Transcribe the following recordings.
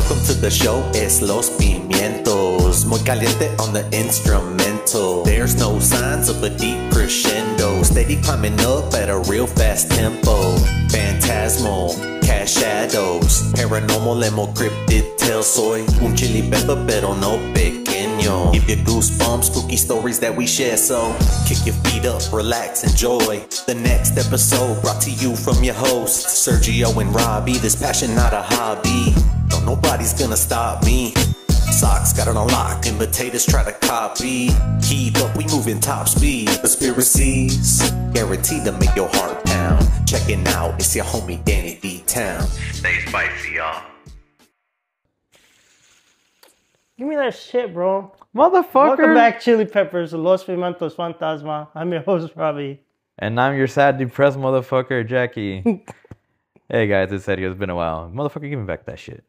Welcome to the show, es Los Pimientos. Muy caliente on the instrumental. There's no signs of a deep crescendo. Steady climbing up at a real fast tempo. Phantasmal, cast shadows. Paranormal and more cryptid tales. Soy un chili pepper, pero no pequeño. Give you goosebumps, spooky stories that we share. So kick your feet up, relax, enjoy the next episode, brought to you from your hosts Sergio and Robbie. This passion not a hobby. No, nobody's gonna stop me. Socks got it on lock, imitators try to copy. Keep up, we moving top speed. Conspiracies guaranteed to make your heart pound. Checking out, it's your homie Danny Dtown. Stay spicy, y'all. Give me that shit, bro. Motherfucker. Welcome back, Chili Peppers, Los Pimientos Fantasma. I'm your host, Robbie. And I'm your sad, depressed motherfucker, Jackie. Hey guys, it's Eddie. It's been a while. Motherfucker, give me back that shit.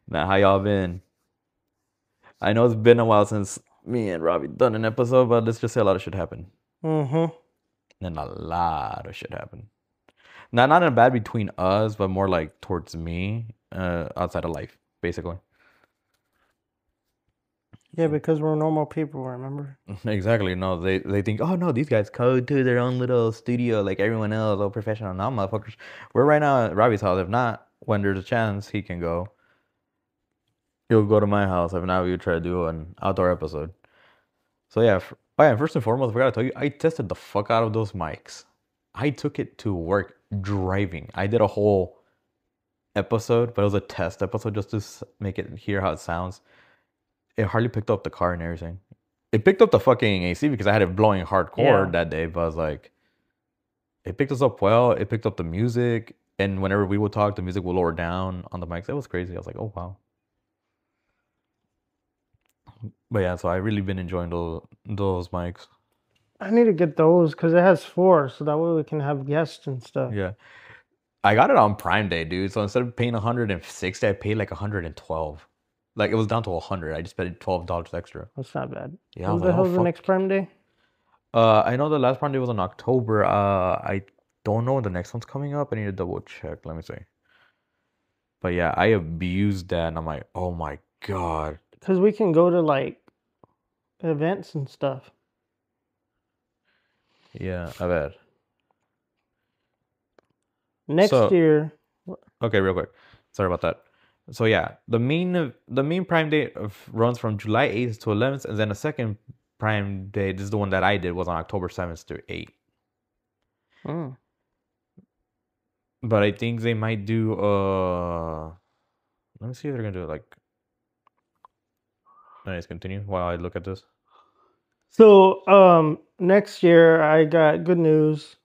Now, how y'all been? I know it's been a while since me and Robbie done an episode, but let's just say a lot of shit happened. Mm-hmm. And a lot of shit happened. Not in a bad between us, but more like towards me, outside of life, basically. Yeah, because we're normal people, remember? Exactly. No, they think, oh no, these guys go to their own little studio like everyone else, all professional. No, motherfuckers. We're right now at Robbie's house. If not, when there's a chance, he can go. He'll go to my house. If not, we would try to do an outdoor episode. So yeah, first and foremost, I forgot to tell you, I tested the fuck out of those mics. I took it to work driving. I did a whole episode, but it was a test episode just to make it hear how it sounds. It hardly picked up the car and everything. It picked up the fucking AC because I had it blowing hardcore that day. But I was like, it picked us up well. It picked up the music. And whenever we would talk, the music would lower down on the mics. That was crazy. I was like, oh, wow. But yeah, so I really been enjoying those mics. I need to get those because it has 4, so that way we can have guests and stuff. Yeah. I got it on Prime Day, dude. So instead of paying $160, I paid like $112. Like, it was down to 100. I just paid $12 extra. That's not bad. Yeah, When the hell's the next Prime Day? I know the last Prime Day was in October. I don't know when the next one's coming up. I need to double check. Let me see. But yeah, I abused that, and I'm like, oh my God. Because we can go to, like, events and stuff. Yeah, I bet. Next year. Okay, real quick. Sorry about that. So yeah, the main Prime Day runs from July 8th to 11th, and then the second Prime Day, this is the one that I did, was on October 7th to 8th. Mm. But I think they might do let me see if they're gonna do it like. Let's continue while I look at this. So next year I got good news.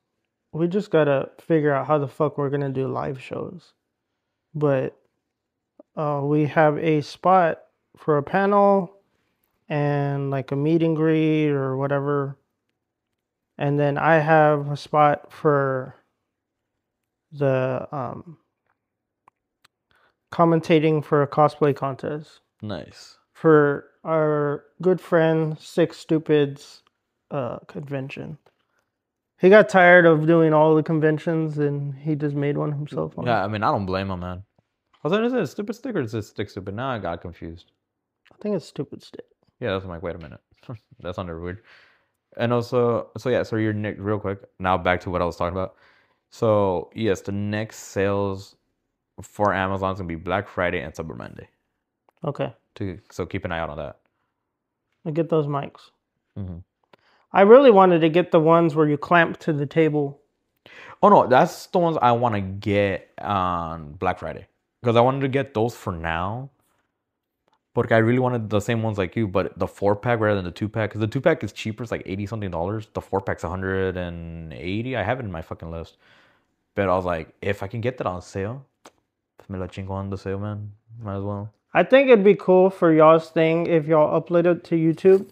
We just gotta figure out how the fuck we're gonna do live shows. But we have a spot for a panel and like a meet and greet or whatever. And then I have a spot for the commentating for a cosplay contest. Nice. For our good friend Six Stupids convention. He got tired of doing all the conventions and he just made one himself. Yeah, I mean, I don't blame him, man. I was like, is it a stupid stick or is it stick stupid? Now I got confused. I think it's Stupid Stick. Yeah, that's like, wait a minute. That sounded weird. And also, so your next, real quick, now back to what I was talking about. So, yes, the next sales for Amazon is going to be Black Friday and Cyber Monday. Okay. So keep an eye out on that. I get those mics. Mm-hmm. I really wanted to get the ones where you clamp to the table. Oh, no, that's the ones I want to get on Black Friday. Because I wanted to get those for now. But I really wanted the same ones like you, but the 4-pack rather than the 2-pack. Because the 2-pack is cheaper. It's like $80-something. The 4-pack's $180. I have it in my fucking list. But I was like, if I can get that on sale, me la chingo on the sale, man. Might as well. I think it'd be cool for y'all's thing if y'all upload it to YouTube.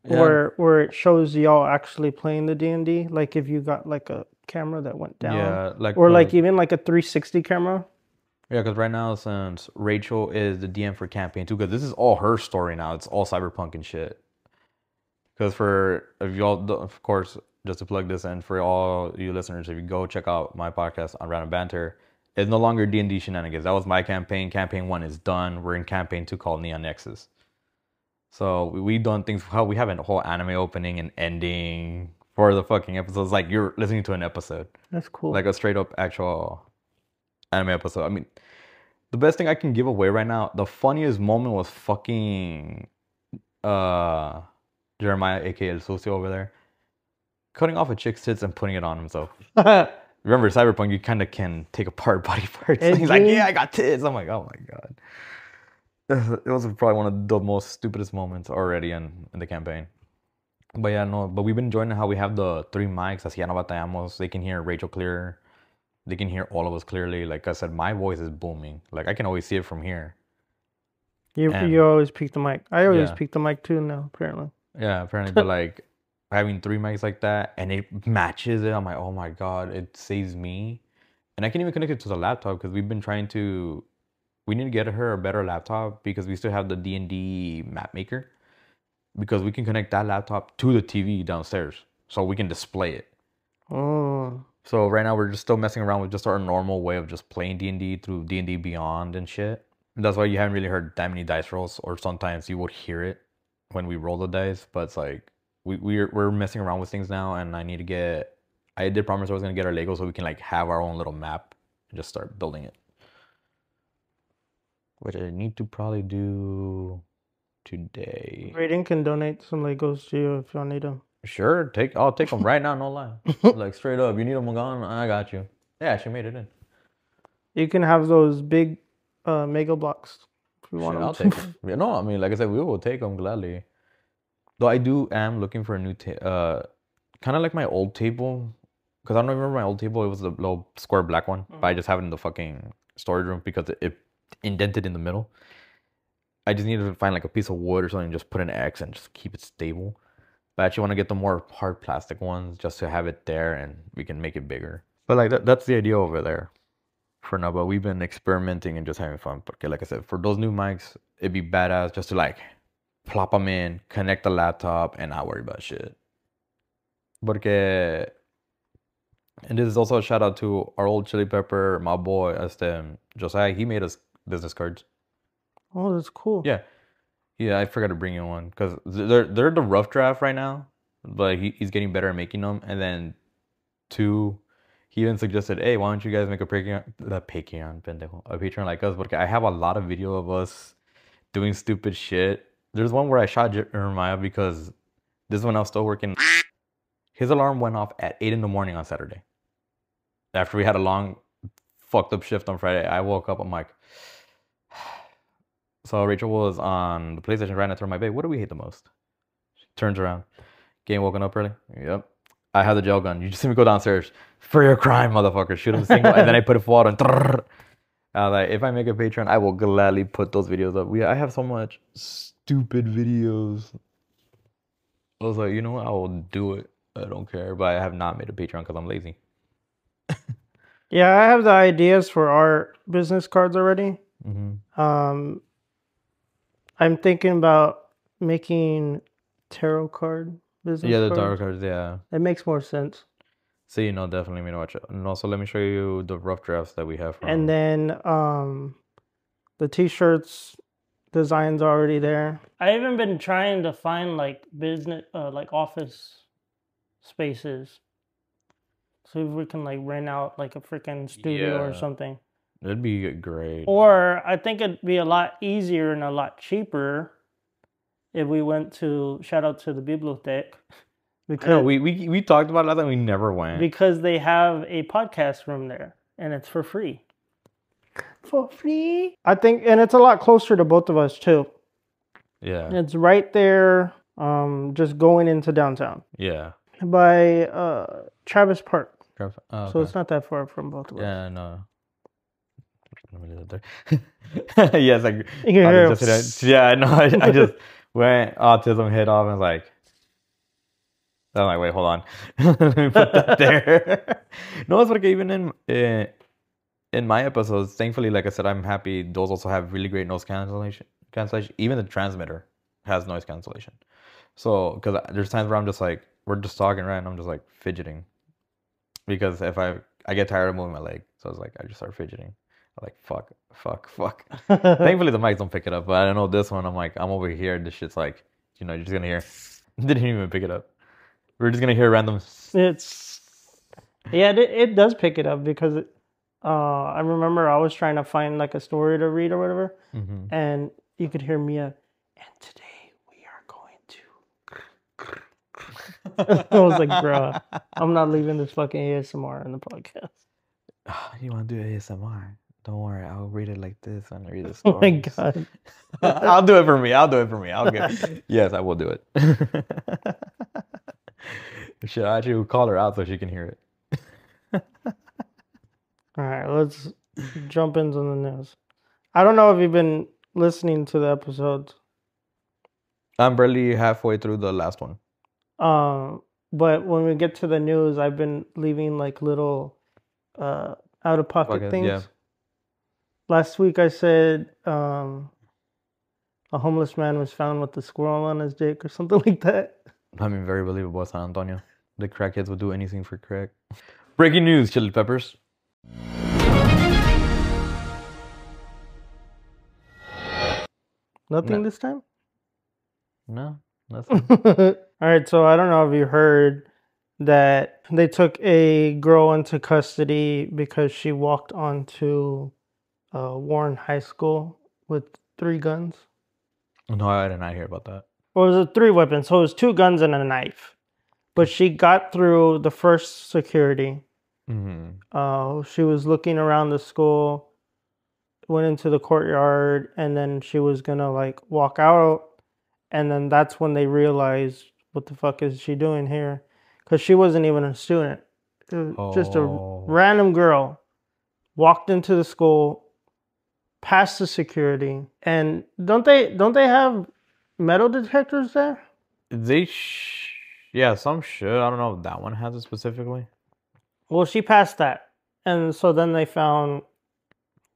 Yeah. Where it shows y'all actually playing the D&D. Like if you got like a camera that went down. Yeah. Like even like a 360 camera. Yeah, because right now, since Rachel is the DM for campaign 2, because this is all her story now. It's all cyberpunk and shit. Because if y'all, of course, just to plug this in for all you listeners, if you go check out my podcast on Random Banter, It's no longer D&D shenanigans. That was my campaign. Campaign 1 is done. We're in campaign 2 called Neon Nexus. So we've done things how we have a whole anime opening and ending for the fucking episodes. Like you're listening to an episode. That's cool. Like a straight up actual anime episode. I mean, the best thing I can give away right now, the funniest moment was fucking Jeremiah, aka El Socio over there, cutting off a chick's tits and putting it on himself. Remember, Cyberpunk, you kind of can take apart body parts. He's like, yeah, I got tits. I'm like, oh my God. It was probably one of the most stupidest moments already in the campaign. But yeah, no, but we've been enjoying how we have the 3 mics, así ya no batallamos. They can hear Rachel clear. They can hear all of us clearly. Like I said, my voice is booming. Like I can always see it from here. You always peek the mic. I always peek the mic too now, apparently. Yeah, apparently. But like having 3 mics like that and it matches it, I'm like, oh my God, it saves me. And I can even connect it to the laptop because we've been trying to... We need to get her a better laptop because we still have the D&D map maker. Because we can connect that laptop to the TV downstairs. So we can display it. Oh. So right now we're just still messing around with just our normal way of just playing D&D through D&D Beyond and shit. That's why you haven't really heard that many dice rolls. Or sometimes you would hear it when we roll the dice. But it's like we're messing around with things now. And I need to get... I did promise I was going to get our Lego so we can like have our own little map. And just start building it. Which I need to probably do today. Raiden can donate some Legos to you if y'all need them. Sure, I'll take them right now, no lie. Like straight up, you need them gone? I got you. Yeah, she made it in. You can have those big Mega Blocks if you want them. I'll take them. Yeah, no, I mean, like I said, we will take them gladly. Though I am looking for a new table, kind of like my old table. Because I don't remember my old table. It was the little square black one. But I just have it in the fucking storage room because it indented in the middle. I just needed to find like a piece of wood or something and just put an X and just keep it stable. But I actually want to get the more hard plastic ones just to have it there and we can make it bigger. But like that's the idea over there for now. But we've been experimenting and just having fun. But like I said, for those new mics, it'd be badass just to like plop them in, connect the laptop, and not worry about shit. Porque... And this is also a shout out to our old Chili Pepper, my boy, Josiah. He made us business cards. Oh, that's cool. Yeah, I forgot to bring you one because they're the rough draft right now, but he's getting better at making them. And then 2, he even suggested, hey, why don't you guys make a Patreon like us? But I have a lot of video of us doing stupid shit. There's one where I shot Jeremiah because this one I was still working. His alarm went off at 8 in the morning on Saturday. After we had a long, fucked up shift on Friday, I woke up, I'm like... So Rachel was on the PlayStation right next to my bed. What do we hate the most? She turns around. Game woken up early? Yep. I have the gel gun. You just see me go downstairs. For your crime, motherfucker. Shoot him single. And then I put it forward and... I was like, if I make a Patreon, I will gladly put those videos up. I have so much stupid videos. I was like, you know what? I will do it. I don't care, but I have not made a Patreon because I'm lazy. Yeah, I have the ideas for our business cards already. Mm-hmm. I'm thinking about making tarot card business cards. Yeah, the tarot cards, yeah. It makes more sense. See, no, definitely, me to watch it. And also, let me show you the rough drafts that we have. And then the t-shirts designs are already there. I even been trying to find like business, like office spaces. So if we can like rent out like a freaking studio or something. It'd be great. Or I think it'd be a lot easier and a lot cheaper if we went to, shout out to the Bibliothèque. Because I know, we talked about it last time, we never went. Because they have a podcast room there and it's for free. For free? I think, and it's a lot closer to both of us too. Yeah. It's right there, just going into downtown. Yeah. By Travis Park. Okay. So it's not that far from both of us. Yeah, no. Let me leave it there. Yes, like yeah, I know. I just went autism hit off and was like, I'm like, wait, hold on. Let me put that there. No, it's like even in my episodes, thankfully, like I said, I'm happy. Those also have really great noise cancellation. Even the transmitter has noise cancellation. So, because there's times where I'm just like, we're just talking, right? And I'm just like fidgeting. Because if I get tired of moving my leg. So I was like, I just start fidgeting. I'm like, fuck. Thankfully the mics don't pick it up, but I don't know this one. I'm like, I'm over here. This shit's like, you know, you're just gonna hear. Didn't even pick it up. We're just gonna hear random. It does pick it up because I remember I was trying to find like a story to read or whatever, and you could hear Mia. And today we are going to. I was like, bro, I'm not leaving this fucking ASMR in the podcast. You want to do ASMR? Don't worry, I'll read it like this and read the Oh my stories. god. I'll do it for me. I'll get. Yes, I will do it. Should I actually call her out so she can hear it? All right, let's jump into the news. I don't know if you've been listening to the episodes. I'm barely halfway through the last one. But when we get to the news, I've been leaving like little out-of-pocket things. Yeah. Last week I said a homeless man was found with a squirrel on his dick or something like that. I mean, very believable, San Antonio. The crackheads would do anything for crack. Breaking news, Chili Peppers. Nothing this time? No, nothing. All right, so I don't know if you heard that they took a girl into custody because she walked onto Warren High School with 3 guns. No, I did not hear about that. Well, it was 3 weapons, so it was 2 guns and a knife. But she got through the first security. She was looking around the school, went into the courtyard, and then she was gonna like walk out. And then that's when they realized, what the fuck is she doing here? Because she wasn't even a student. It was just a random girl walked into the school, past the security. And don't they have metal detectors there? Yeah, some should. I don't know if that one has it specifically. Well, she passed that. And so then they found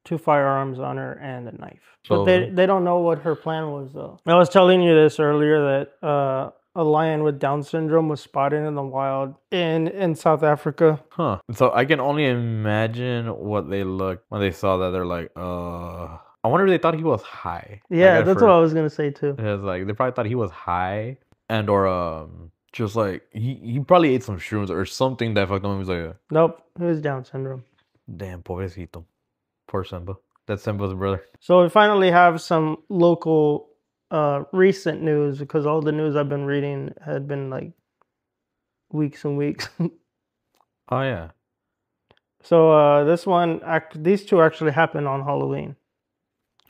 2 firearms on her and a knife. But they don't know what her plan was, though. I was telling you this earlier that a lion with Down syndrome was spotted in the wild in South Africa. Huh. So I can only imagine what they looked when they saw that. They're like, I wonder if they thought he was high. Yeah, that's what I was going to say, too. It was like, they probably thought he was high and or just like, he probably ate some shrooms or something that fucked him. He was like, nope, it was Down syndrome. Damn, pobrecito. Poor Simba. That's Simba's brother. So we finally have some local recent news, because all the news I've been reading had been like weeks and weeks. Oh, yeah. So these 2 actually happened on Halloween.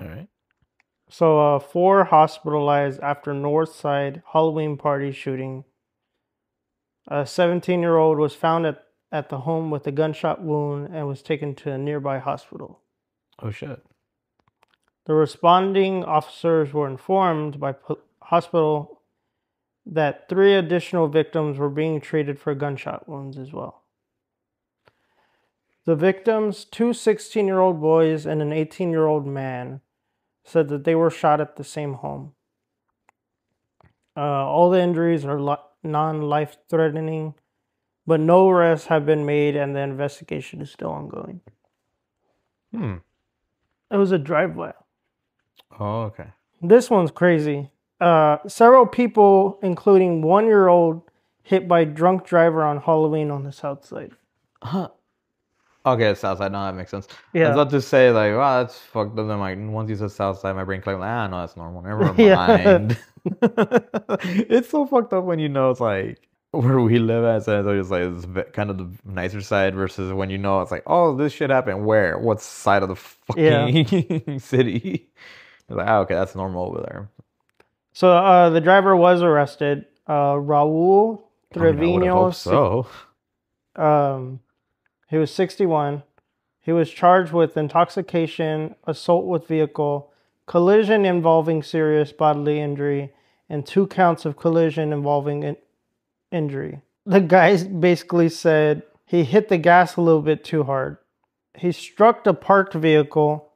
All right. So 4 hospitalized after Northside Halloween party shooting. A 17-year-old was found at the home with a gunshot wound and was taken to a nearby hospital. Oh, shit. The responding officers were informed by hospital that 3 additional victims were being treated for gunshot wounds as well. The victims, 2 16-year-old boys and an 18-year-old man, said that they were shot at the same home. All the injuries are non-life-threatening, but no arrests have been made and the investigation is still ongoing. It was a drive-by. Oh, okay. This one's crazy. Several people, including 1-year-old, hit by drunk driver on Halloween on the south side. Huh. Okay, south side. No, that makes sense. Yeah. I was about to say, like, wow, that's fucked up. Then, like, once you said south side, my brain clicked, like, no, that's normal. Never mind. It's so fucked up when you know it's like where we live at, so it's like it's kind of the nicer side versus when you know it's like, oh, this shit happened where? What side of the fucking city? It's like, oh, okay, that's normal over there. So the driver was arrested. Raul Trevino. I hope so. He was 61. He was charged with intoxication, assault with vehicle, collision involving serious bodily injury, and 2 counts of collision involving injury. The guy basically said he hit the gas a little bit too hard. He struck the parked vehicle,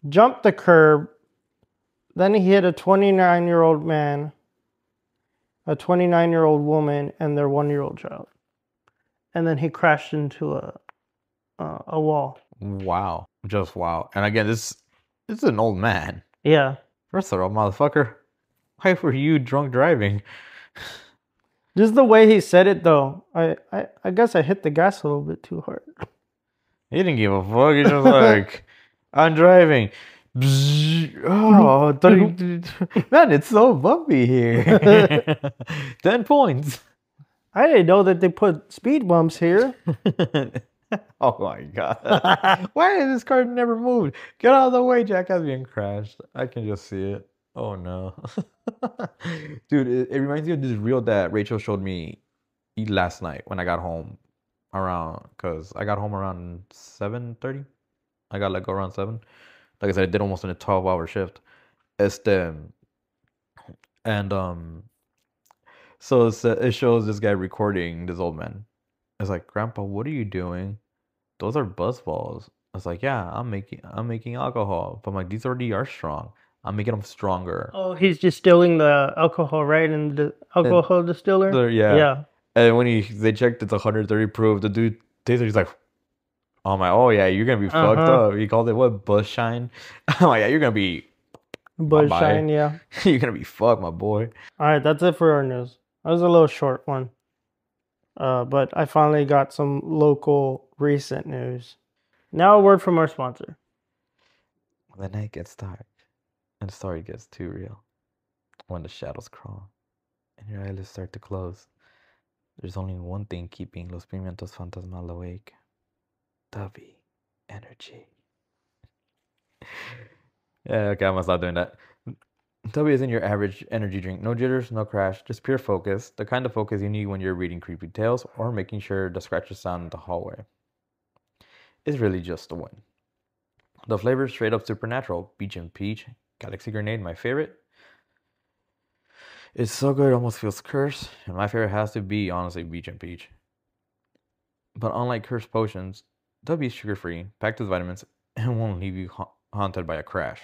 jumped the curb, then he hit a 29-year-old man, a 29-year-old woman, and their 1-year-old child. And then he crashed into a wall. Wow. Just wow. And again, this is an old man. Yeah. First of all, motherfucker, why were you drunk driving? Just the way he said it, though. I guess I hit the gas a little bit too hard. He didn't give a fuck. He's just like, I'm driving. Oh, man, it's so bumpy here. 10 points. I didn't know that they put speed bumps here. Oh my god. Why has this car never moved? Get out of the way, Jack has been crashed. I can just see it. Oh no. Dude, it reminds me of this reel that Rachel showed me last night when I got home because I got home around 7:30. I got let go around 7. Like I said, I did almost in a 12-hour shift. So it shows this guy recording this old man. It's like, Grandpa, what are you doing? Those are buzz balls. I was like, yeah, I'm making alcohol. But I'm like, these already are strong. I'm making them stronger. Oh, he's distilling the alcohol, right? In the alcohol distiller? Yeah. Yeah. And when they checked it's 130 proof, the dude tasted, he's like, oh my, oh yeah, you're gonna be fucked up. He called it what, buzz shine? I'm like, yeah, you're gonna be buzz shine, yeah. You're gonna be fucked, my boy. Alright, that's it for our news. That was a little short one. But I finally got some local recent news. Now a word from our sponsor. The night gets dark and the story gets too real. When the shadows crawl and your eyelids start to close, there's only one thing keeping Los Pimientos Fantasmal awake. Dubby energy. Yeah, okay, I'm gonna stop doing that. Dubby isn't your average energy drink. No jitters, no crash, just pure focus. The kind of focus you need when you're reading creepy tales or making sure the scratches sound in the hallway. It's really just the one. The flavor is straight up supernatural. Peach and peach. Galaxy grenade, my favorite. It's so good, it almost feels cursed. And my favorite has to be, honestly, peach and peach. But unlike cursed potions, Dubby is sugar-free, packed with vitamins, and won't leave you haunted by a crash.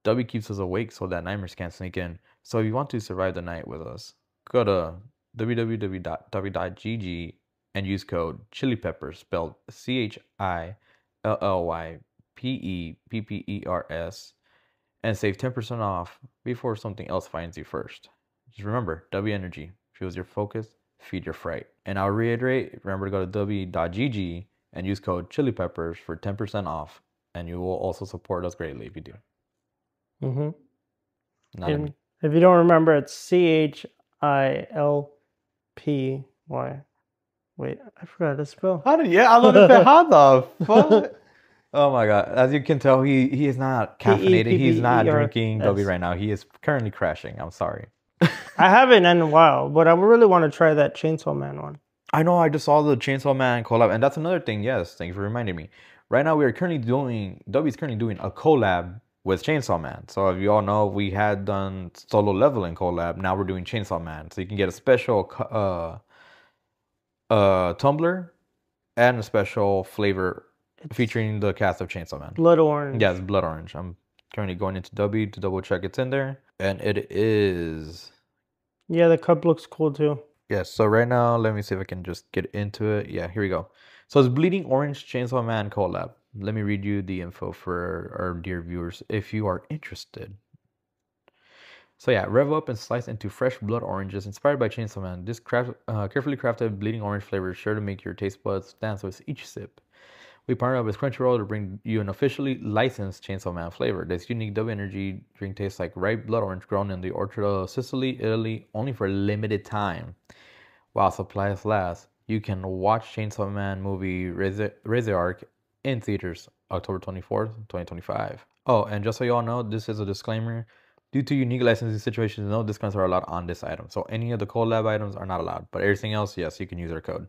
Dubby keeps us awake so that nightmares can't sneak in. So if you want to survive the night with us, go to www.dubby.gg and use code CHILIPEPPERS, spelled CHILLYPEPPERS, and save 10% off before something else finds you first. Just remember, Dubby Energy fuels your focus, feed your fright. And I'll reiterate, remember to go to dubby.gg and use code CHILIPEPPERS for 10% off, and you will also support us greatly if you do. If you don't remember, it's CHILPY. Wait, I forgot to spell. I was gonna say, how the fuck? Oh my god! As you can tell, he is not caffeinated. He's not drinking Dubby right now. He is currently crashing. I'm sorry. I haven't in a while, but I really want to try that Chainsaw Man one. I know. I just saw the Chainsaw Man collab, and that's another thing. Yes, thanks for reminding me. Right now, Dubby's currently doing a collab with Chainsaw Man. So if you all know, we had done Solo Leveling collab. Now we're doing Chainsaw Man. So you can get a special tumbler and a special flavor featuring the cast of Chainsaw Man. Blood orange. Yeah, it's blood orange. I'm currently going into Dubby to double check it's in there. And it is. Yeah, the cup looks cool too. Yes, so right now, let me see if I can just get into it. Yeah, here we go. So it's Bleeding Orange Chainsaw Man collab. Let me read you the info for our dear viewers if you are interested. So yeah, rev up and slice into fresh blood oranges inspired by Chainsaw Man. This carefully crafted bleeding orange flavor is sure to make your taste buds dance with each sip. We partnered up with Crunchyroll to bring you an officially licensed Chainsaw Man flavor. This unique Dubby Energy drink tastes like ripe blood orange grown in the orchard of Sicily, Italy, only for a limited time. While supplies last, you can watch Chainsaw Man movie Razor Arc in theaters October 24th, 2025. Oh, and just so you all know, this is a disclaimer. Due to unique licensing situations, no discounts are allowed on this item. So any of the collab items are not allowed. But everything else, yes, you can use our code.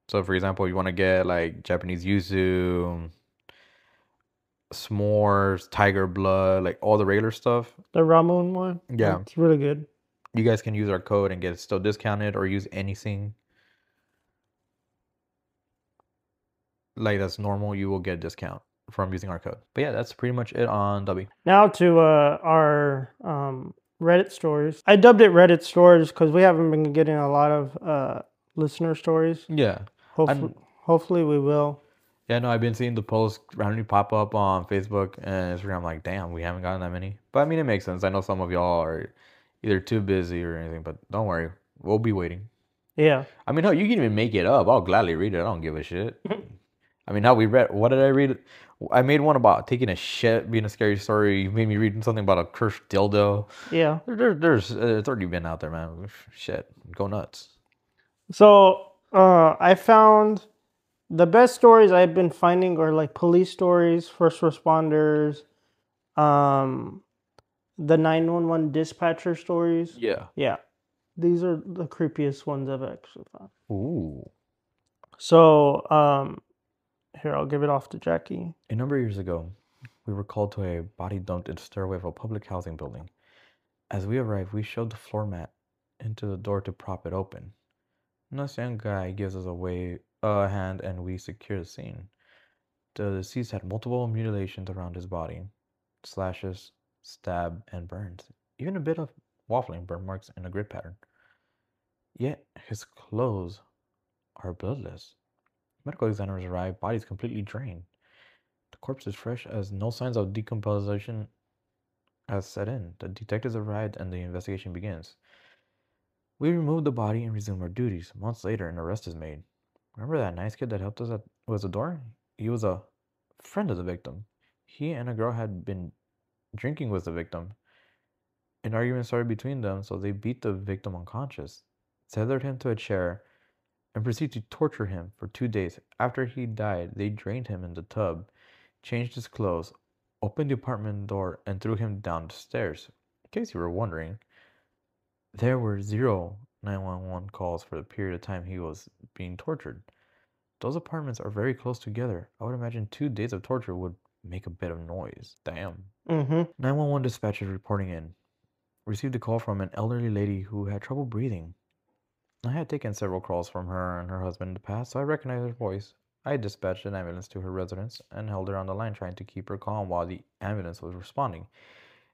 So for example, you want to get like Japanese yuzu, s'mores, tiger blood, like all the regular stuff. The ramen one? Yeah. It's really good. You guys can use our code and get it still discounted, or use anything like that's normal. You will get a discount from using our code. But yeah, that's pretty much it on Dubby. Now to our Reddit stories. I dubbed it Reddit stories because we haven't been getting a lot of listener stories. Yeah. Hopefully, Hopefully we will. Yeah, no, I've been seeing the posts randomly pop up on Facebook and Instagram. I'm like, damn, we haven't gotten that many. But I mean, it makes sense. I know some of y'all are either too busy or anything, but don't worry. We'll be waiting. Yeah. I mean, hell, you can even make it up. I'll gladly read it. I don't give a shit. I mean, how we read, what did I read? I made one about taking a shit being a scary story. You made me read something about a cursed dildo. Yeah. There's it's already been out there, man. Shit, go nuts. So I found the best stories I've been finding are like police stories, first responders, the 911 dispatcher stories. Yeah. Yeah. These are the creepiest ones I've actually found. Ooh. So, here, I'll give it off to Jackie. A number of years ago, we were called to a body dumped in the stairway of a public housing building. As we arrived, we shoved the floor mat into the door to prop it open. This young guy gives us a hand and we secure the scene. The deceased had multiple mutilations around his body, slashes, stab, and burns, even a bit of waffling burn marks in a grid pattern. Yet his clothes are bloodless. Medical examiners arrive, bodies completely drained. The corpse is fresh as no signs of decomposition has set in. The detectives arrived and the investigation begins. We remove the body and resume our duties. Months later, an arrest is made. Remember that nice kid that helped us with the door? He was a friend of the victim. He and a girl had been drinking with the victim. An argument started between them, so they beat the victim unconscious, tethered him to a chair, and proceeded to torture him for 2 days. After he died, they drained him in the tub, changed his clothes, opened the apartment door, and threw him down the stairs. In case you were wondering, there were 0 911 calls for the period of time he was being tortured. Those apartments are very close together. I would imagine 2 days of torture would make a bit of noise. Damn. 911 dispatchers reporting in. Received a call from an elderly lady who had trouble breathing. I had taken several calls from her and her husband in the past, so I recognized her voice. I dispatched an ambulance to her residence and held her on the line trying to keep her calm while the ambulance was responding.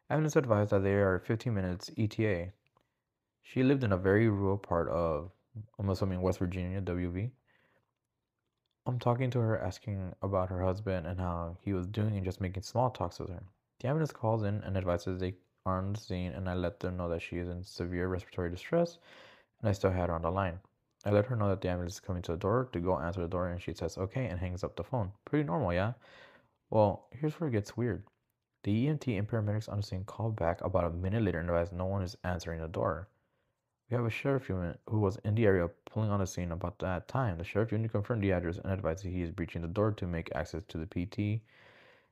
Ambulance advised that they are 15 minutes ETA. She lived in a very rural part of, I'm assuming, West Virginia, WV. I'm talking to her, asking about her husband and how he was doing and just making small talks with her. The ambulance calls in and advises they are on the scene, and I let them know that she is in severe respiratory distress, and I still had her on the line. I let her know that the ambulance is coming to the door to go answer the door, and she says okay and hangs up the phone. Pretty normal, yeah? Well, here's where it gets weird. The EMT and paramedics on the scene call back about a minute later and advise no one is answering the door. We have a sheriff unit who was in the area pulling on the scene about that time. The sheriff unit confirmed the address and advised that he is breaching the door to make access to the PT.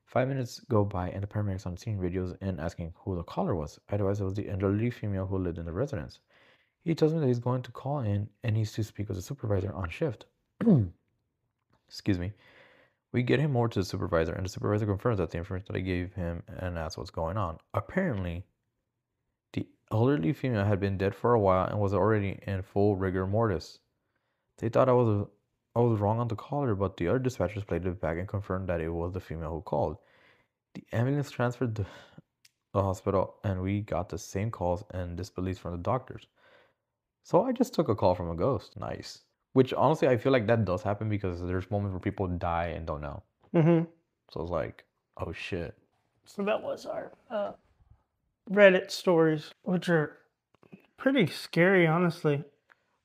5 minutes go by and the paramedics on the scene radios in asking who the caller was. I advised it was the elderly female who lived in the residence. He tells me that he's going to call in and needs to speak with the supervisor on shift. Excuse me. We get him over to the supervisor, and the supervisor confirms that the information that I gave him and asks what's going on. Apparently, the elderly female had been dead for a while and was already in full rigor mortis. They thought I was wrong on the caller, but the other dispatchers played it back and confirmed that it was the female who called. The ambulance transferred to the hospital, and we got the same calls and disbeliefs from the doctors. So I just took a call from a ghost. Nice. Which honestly, I feel like that does happen because there's moments where people die and don't know. So it's like, oh shit. So that was our Reddit stories, which are pretty scary, honestly.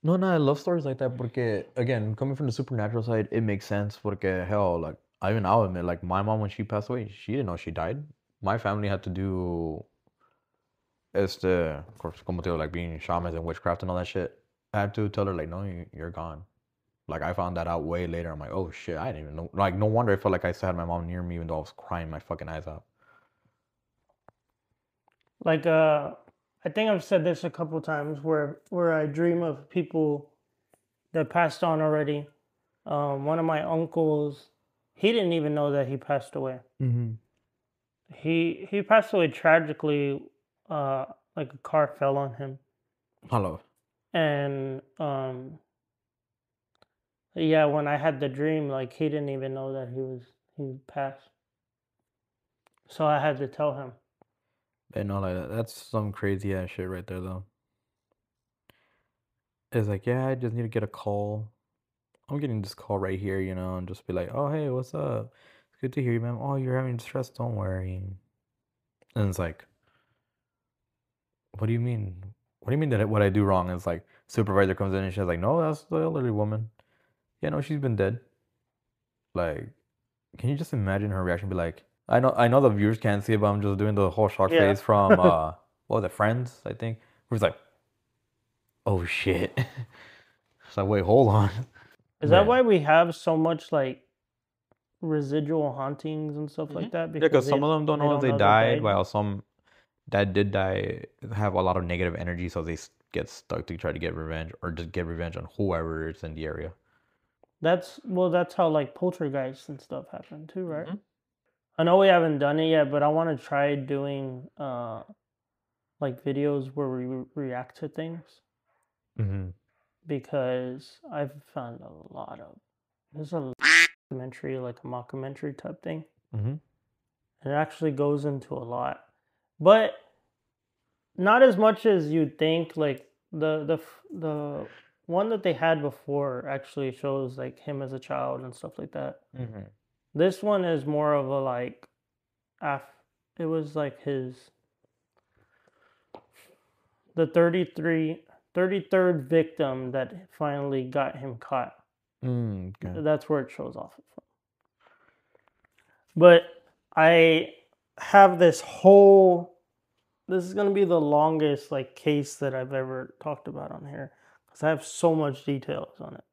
No, I love stories like that porque, again, coming from the supernatural side, it makes sense porque, hell, like, I'll admit, like, my mom, when she passed away, she didn't know she died. My family had to do, of course, como te digo, like, being shamans and witchcraft and all that shit. I had to tell her, like, no, you're gone. Like, I found that out way later. I'm like, oh, shit, I didn't even know. Like, no wonder I felt like I still had my mom near me even though I was crying my fucking eyes out. Like, I think I've said this a couple times where I dream of people that passed on already. One of my uncles, he didn't even know that he passed away. He passed away tragically, like a car fell on him. Hello. And yeah, when I had the dream, like he didn't even know that he passed. So I had to tell him. And no, like that's some crazy ass shit right there, though. It's like, yeah, I just need to get a call. I'm getting this call right here, you know, and just be like, oh, hey, what's up? It's good to hear you, man. Oh, you're having stress. Don't worry. And it's like, what do you mean? What do you mean that what I do wrong? It's like supervisor comes in and she's like, no, that's the elderly woman. Yeah, no, she's been dead. Like, can you just imagine her reaction? Be like, I know the viewers can't see it, but I'm just doing the whole shock face from what was it, Friends, I think. Where it's like, oh shit. It's like, wait, hold on. Is that why we have so much like residual hauntings and stuff like that? Yeah, because some of them don't know if they died, died. while some that did die have a lot of negative energy, so they get stuck to try to get revenge or just get revenge on whoever is in the area. That's how like poltergeists and stuff happen too, right? I know we haven't done it yet, but I want to try doing like videos where we react to things. Because I've found a lot of there's a documentary, like a mockumentary type thing. And it actually goes into a lot, but not as much as you'd think. Like the one that they had before actually shows like him as a child and stuff like that. This one is more of a like, it was like the 33rd victim that finally got him caught. Okay. That's where it shows off from. But I have this is going to be the longest like case that I've ever talked about on here, because I have so much details on it.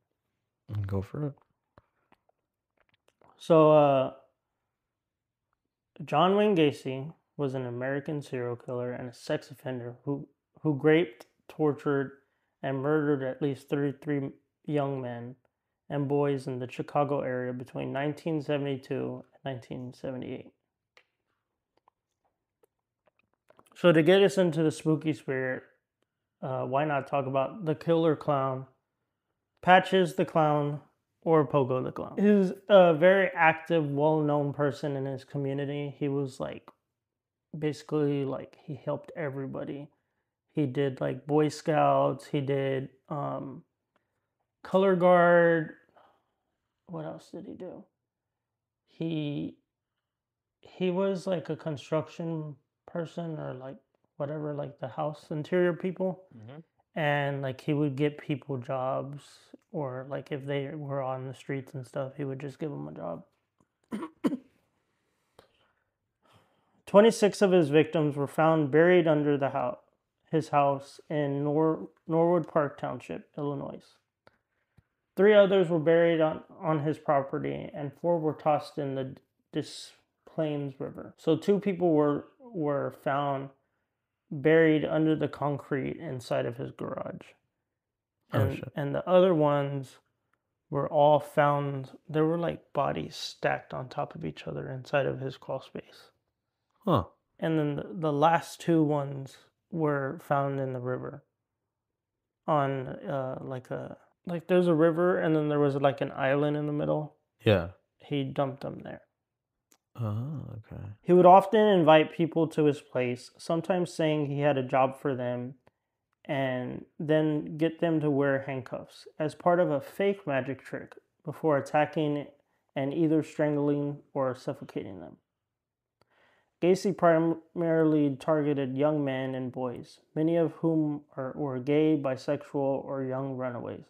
Go for it. So John Wayne Gacy was an American serial killer and a sex offender who raped, tortured, and murdered at least 33 young men and boys in the Chicago area between 1972 and 1978. So to get us into the spooky spirit, why not talk about the killer clown, Patches the Clown, or Pogo the Clown. He's a very active, well-known person in his community. He was like, basically like, he helped everybody. He did like Boy Scouts. He did color guard. What else did he do? He was like a construction person, or like whatever, like the house interior people. And like he would get people jobs, or like if they were on the streets and stuff, he would just give them a job. 26 of his victims were found buried under his house in Norwood Park Township, Illinois. 3 others were buried on his property, and 4 were tossed in the Des Plaines River. So 2 people were found buried under the concrete inside of his garage. And the other ones were all found, there were like bodies stacked on top of each other inside of his crawl space. And then the last 2 ones were found in the river on like there's a river, and then there was like an island in the middle. Yeah. He dumped them there. Oh, okay. He would often invite people to his place, sometimes saying he had a job for them, and then get them to wear handcuffs as part of a fake magic trick before attacking and either strangling or suffocating them. Gacy primarily targeted young men and boys, many of whom were gay, bisexual, or young runaways,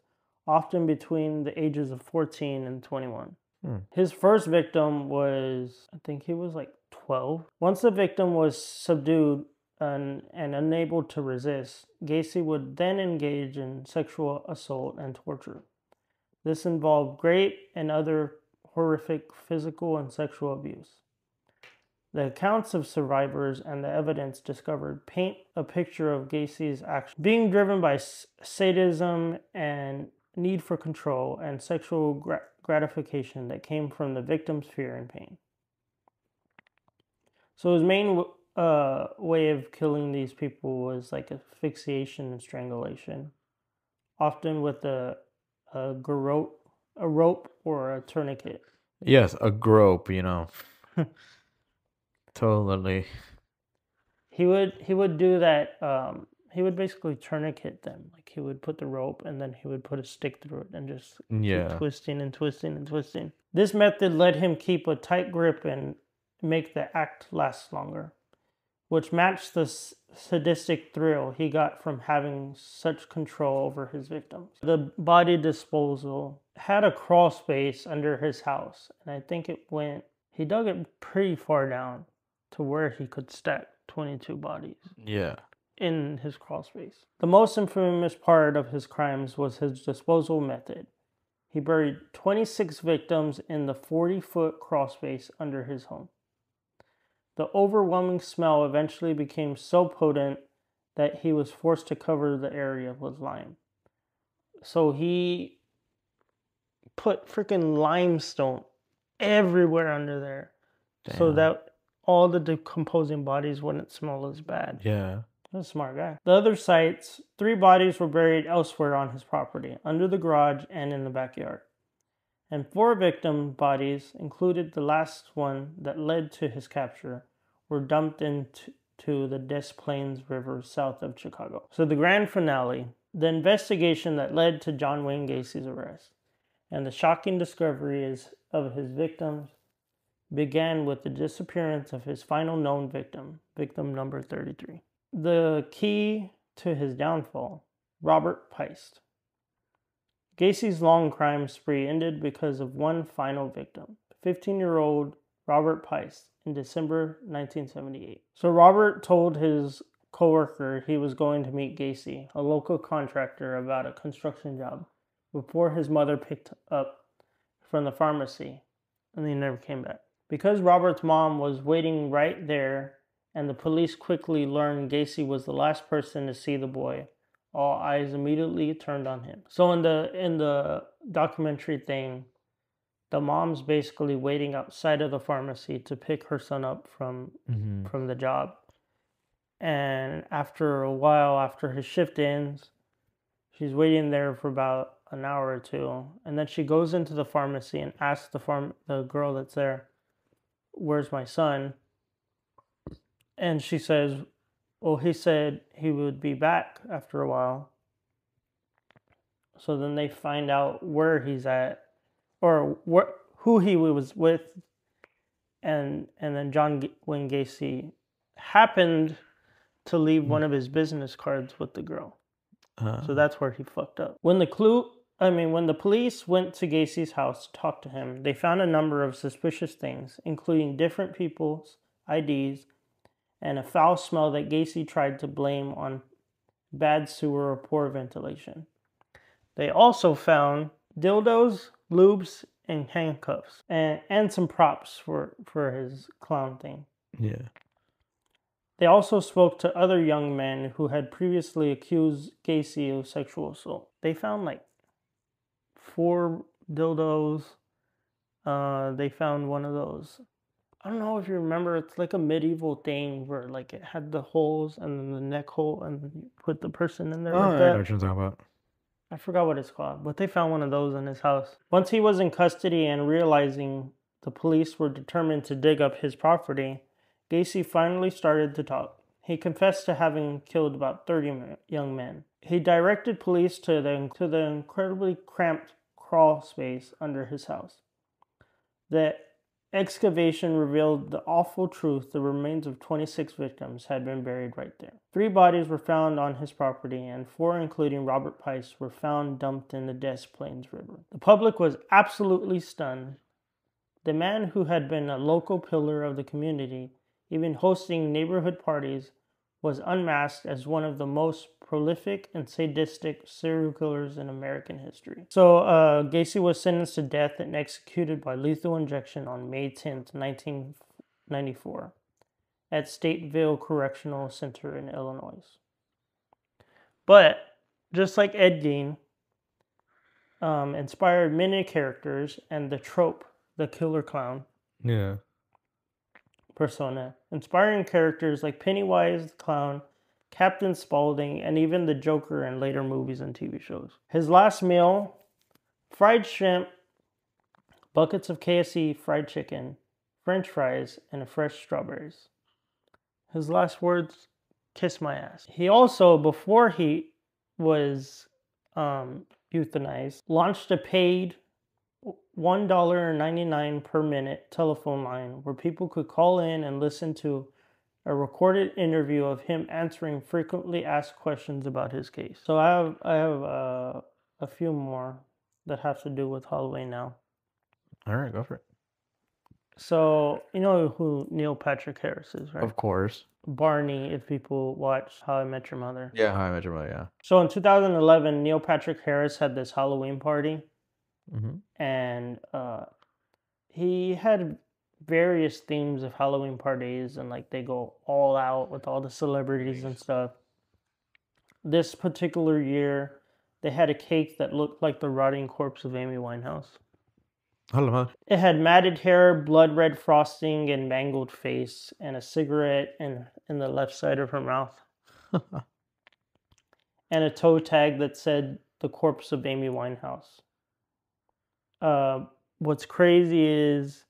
often between the ages of 14 and 21. His first victim was, I think he was like 12. Once the victim was subdued and unable to resist, Gacy would then engage in sexual assault and torture. This involved rape and other horrific physical and sexual abuse. The accounts of survivors and the evidence discovered paint a picture of Gacy's actions being driven by sadism and need for control and sexual gratification that came from the victim's fear and pain. So his main way of killing these people was like asphyxiation and strangulation, often with a rope or a tourniquet. Yes, a grope, you know. Totally. He would do that. he would basically tourniquet them. Like he would put the rope and then he would put a stick through it and just keep twisting and twisting and twisting. This method let him keep a tight grip and make the act last longer, which matched the sadistic thrill he got from having such control over his victims. The body disposal had a crawl space under his house, and I think he dug it pretty far down to where he could stack 22 bodies. Yeah. In his crawl space. The most infamous part of his crimes was his disposal method. He buried 26 victims in the 40-foot crawl space under his home. The overwhelming smell eventually became so potent that he was forced to cover the area with lime. So he put freaking limestone everywhere under there. Damn. So that all the decomposing bodies wouldn't smell as bad. Yeah. That's a smart guy. The other sites, 3 bodies were buried elsewhere on his property, under the garage and in the backyard. And 4 victim bodies, included the last one that led to his capture, were dumped into the Des Plaines River south of Chicago. So the grand finale, the investigation that led to John Wayne Gacy's arrest, and the shocking discoveries of his victims began with the disappearance of his final known victim, victim number 33. The key to his downfall, Robert Peist. Gacy's long crime spree ended because of one final victim, 15-year-old Robert Peist, in December 1978. So Robert told his coworker he was going to meet Gacy, a local contractor, about a construction job before his mother picked up from the pharmacy, and he never came back. Because Robert's mom was waiting right there, and the police quickly learned Gacy was the last person to see the boy, all eyes immediately turned on him. So in the documentary thing, the mom's basically waiting outside of the pharmacy to pick her son up from the job. And after a while, after his shift ends, she's waiting there for about an hour or two, and then she goes into the pharmacy and asks the girl that's there, "Where's my son?" And she says, "Well, he said he would be back after a while." So then they find out where he's at, or who he was with, and then John Wayne Gacy happened to leave one of his business cards with the girl. So that's where he fucked up. When the police went to Gacy's house to talk to him, they found a number of suspicious things, including different people's IDs, and a foul smell that Gacy tried to blame on bad sewer or poor ventilation. They also found dildos, lubes, and handcuffs, and some props for his clown thing. Yeah. They also spoke to other young men who had previously accused Gacy of sexual assault. They found 4 dildos. They found one of those, I don't know if you remember, it's like a medieval thing where it had the holes and then the neck hole and then you put the person in there like that. I know what you're talking about. I forgot what it's called, but they found one of those in his house. Once he was in custody and realizing the police were determined to dig up his property, Gacy finally started to talk. He confessed to having killed about 30 young men. He directed police to the incredibly cramped crawl space under his house. The excavation revealed the awful truth: the remains of 26 victims had been buried right there. 3 bodies were found on his property, and 4, including Robert Peist, were found dumped in the Des Plaines River. The public was absolutely stunned. The man who had been a local pillar of the community, even hosting neighborhood parties, was unmasked as one of the most prolific and sadistic serial killers in American history. So Gacy was sentenced to death and executed by lethal injection on May 10th, 1994 at Stateville Correctional Center in Illinois. But just like Ed Gein inspired many characters and the trope, the killer clown, persona, inspiring characters like Pennywise the Clown, Captain Spaulding, and even the Joker in later movies and TV shows. His last meal: fried shrimp, buckets of KFC fried chicken, French fries, and fresh strawberries. His last words: kiss my ass. He also, before he was euthanized, launched a paid $1.99 per minute telephone line where people could call in and listen to a recorded interview of him answering frequently asked questions about his case. So I have a few more that have to do with Halloween now. All right, go for it. So you know who Neil Patrick Harris is, right? Of course. Barney, if people watch How I Met Your Mother. Yeah, How I Met Your Mother, yeah. So in 2011, Neil Patrick Harris had this Halloween party, and he had various themes of Halloween parties, and like they go all out with all the celebrities and stuff. This particular year, they had a cake that looked like the rotting corpse of Amy Winehouse. Hello. It had matted hair, blood red frosting, and mangled face, and a cigarette in the left side of her mouth. And a toe tag that said the corpse of Amy Winehouse. What's crazy is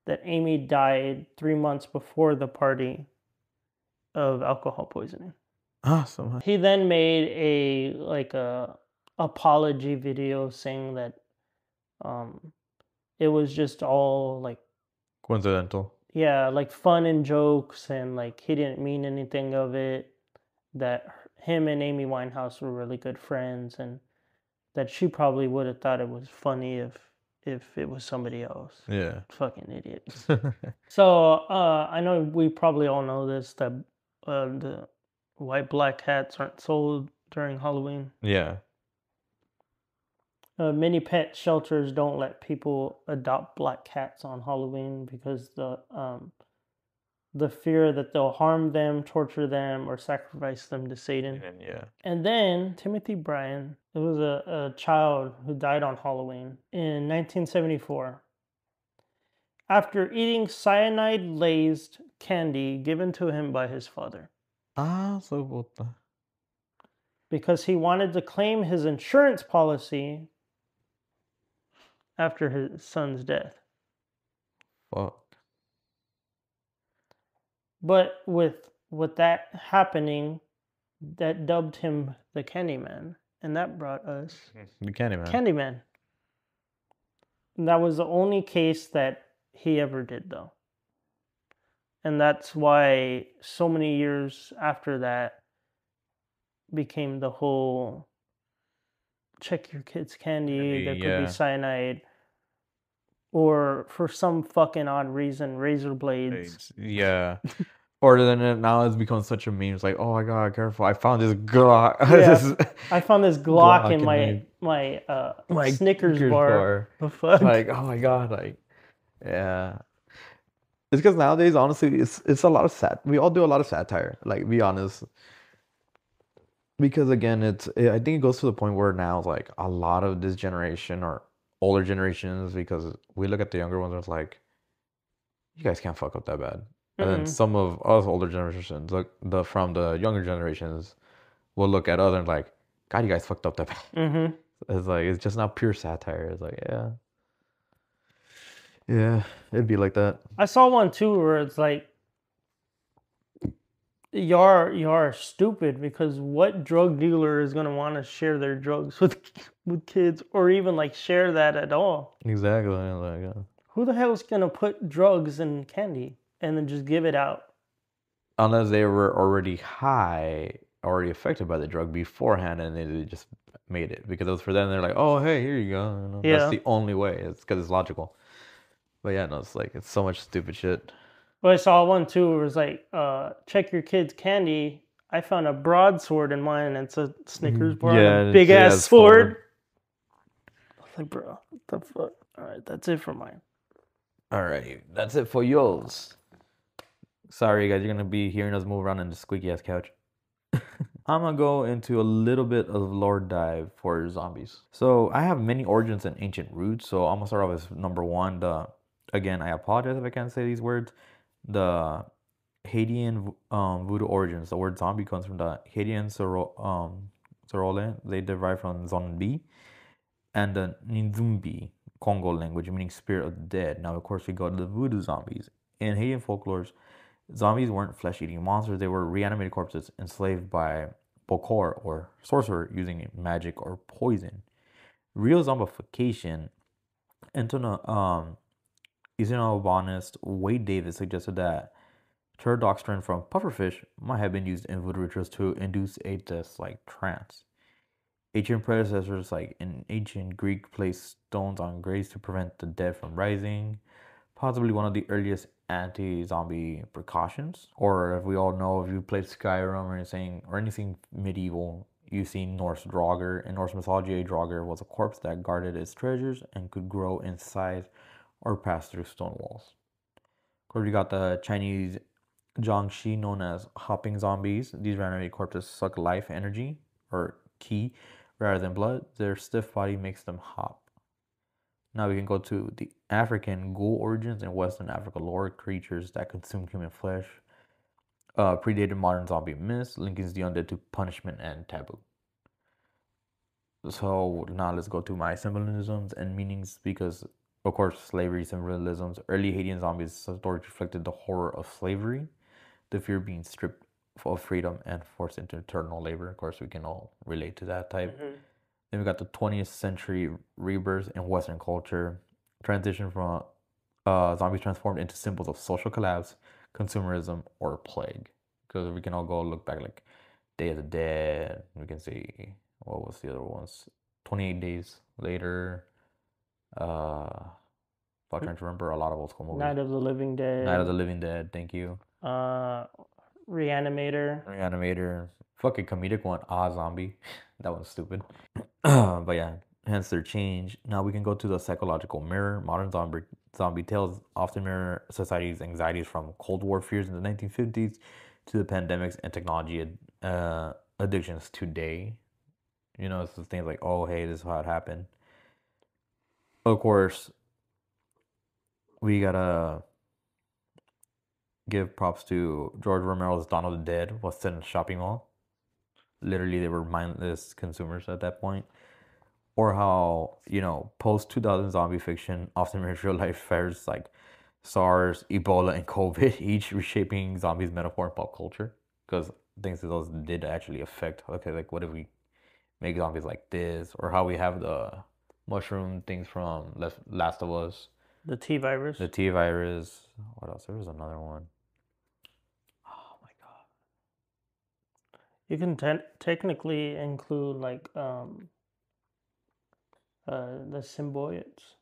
that Amy died 3 months before the party of alcohol poisoning. Awesome. He then made a apology video saying that it was just all like coincidental. Yeah, like fun and jokes, and like he didn't mean anything of it. That him and Amy Winehouse were really good friends, and that she probably would have thought it was funny if it was somebody else. Yeah. Fucking idiots. So I know we probably all know this, that the white black cats aren't sold during Halloween. Yeah. Many pet shelters don't let people adopt black cats on Halloween because the fear that they'll harm them, torture them, or sacrifice them to Satan. Yeah. And then Timothy Bryan, it was a child who died on Halloween in 1974 after eating cyanide-laced candy given to him by his father. So what the? Because he wanted to claim his insurance policy after his son's death. Fuck. But with that happening, that dubbed him the Candyman, and that brought us The Candyman. Candyman. And that was the only case that he ever did, though. And that's why so many years after that became the whole check your kids' candy, there could be cyanide. Or for some fucking odd reason, razor blades. Yeah. Or then now it's become such a meme. It's like, oh my god, careful! I found this Glock. Yeah, I found this Glock in my Snickers bar. The fuck? Like, oh my god, like, yeah. It's because nowadays, honestly, it's a lot of we all do a lot of satire. Like, be honest. Because again, I think it goes to the point where now, like, a lot of this generation or older generations, because we look at the younger ones and it's like, you guys can't fuck up that bad. And then some of us older generations, like from the younger generations, will look at other and like, God, you guys fucked up that bad. It's like, it's just not pure satire. It's like, yeah, it'd be like that. I saw one too where it's like, you're stupid, because what drug dealer is gonna want to share their drugs with kids, or even like share that at all? Exactly. Like, who the hell is gonna put drugs in candy and then just give it out? Unless they were already high, already affected by the drug beforehand, and they just made it because it was for them. They're like, oh hey, here you go. You know, yeah. That's the only way. It's because it's logical. But yeah, no, it's like, it's so much stupid shit. Well, I saw one too where it was like, check your kids' candy. I found a broadsword in mine, and it's a Snickers bar. Yeah, big ass sword. I was like, bro, what the fuck? Alright, that's it for mine. Alright, that's it for yours. Sorry guys, you're gonna be hearing us move around in the squeaky ass couch. I'm gonna go into a little bit of lore dive for zombies. So I have many origins and ancient roots. So I'm gonna start off with number one. Again, I apologize if I can't say these words. The Haitian voodoo origins. The word zombie comes from the Haitian Sorole. They derive from zombie, and the Nzumbi Congo language, meaning spirit of the dead. Now, of course, we go to the voodoo zombies. In Haitian folklore, Zombies weren't flesh-eating monsters. They were reanimated corpses enslaved by Bokor or sorcerer using magic or poison. Real zombification. Ethnobotanist Wade Davis suggested that pterodactyl from pufferfish might have been used in voodoo rituals to induce a death-like trance. Ancient predecessors like in ancient Greek placed stones on graves to prevent the dead from rising. Possibly one of the earliest anti-zombie precautions. Or if we all know, if you played Skyrim or anything medieval, you've seen Norse Draugr. In Norse mythology, a Draugr was a corpse that guarded its treasures and could grow in size or pass through stone walls. Of course, we got the Chinese Jiangxi, known as hopping zombies. These reanimated corpses suck life energy or qi rather than blood. Their stiff body makes them hop. Now we can go to the African ghoul origins in Western Africa lore. Creatures that consume human flesh predated modern zombie myths, linking the undead to punishment and taboo. So now let's go to my symbolisms and meanings, because of course slavery symbolisms. Early Haitian zombies stories reflected the horror of slavery, the fear of being stripped of freedom and forced into eternal labor. Of course, we can all relate to that type. Then we got the 20th century rebirth in Western culture, transition from zombies transformed into symbols of social collapse, consumerism, or plague. Because we can all go look back like Day of the Dead. We can see, what was the other ones? 28 Days Later. I'm trying to remember a lot of old school movies. Night of the Living Dead. Night of the Living Dead, thank you. Reanimator. Fucking comedic one, Zombie. That one's stupid. But yeah, hence their change. Now we can go to the psychological mirror. Modern zombie tales often mirror society's anxieties from Cold War fears in the 1950s to the pandemics and technology addictions today. You know, it's things like, oh, hey, this is how it happened. Of course, we gotta give props to George Romero's Dawn of the Dead was set in a shopping mall. Literally, they were mindless consumers at that point. Or how, you know, post-2000 zombie fiction often mirrors real life affairs like SARS, Ebola, and COVID, each reshaping zombies' metaphor in pop culture. Because things that those did actually affect, okay, like what if we make zombies like this? Or how we have the mushroom things from Last of Us. The T-virus. The T-virus. What else? There was another one. Oh my god. You can technically include like the symbiotes.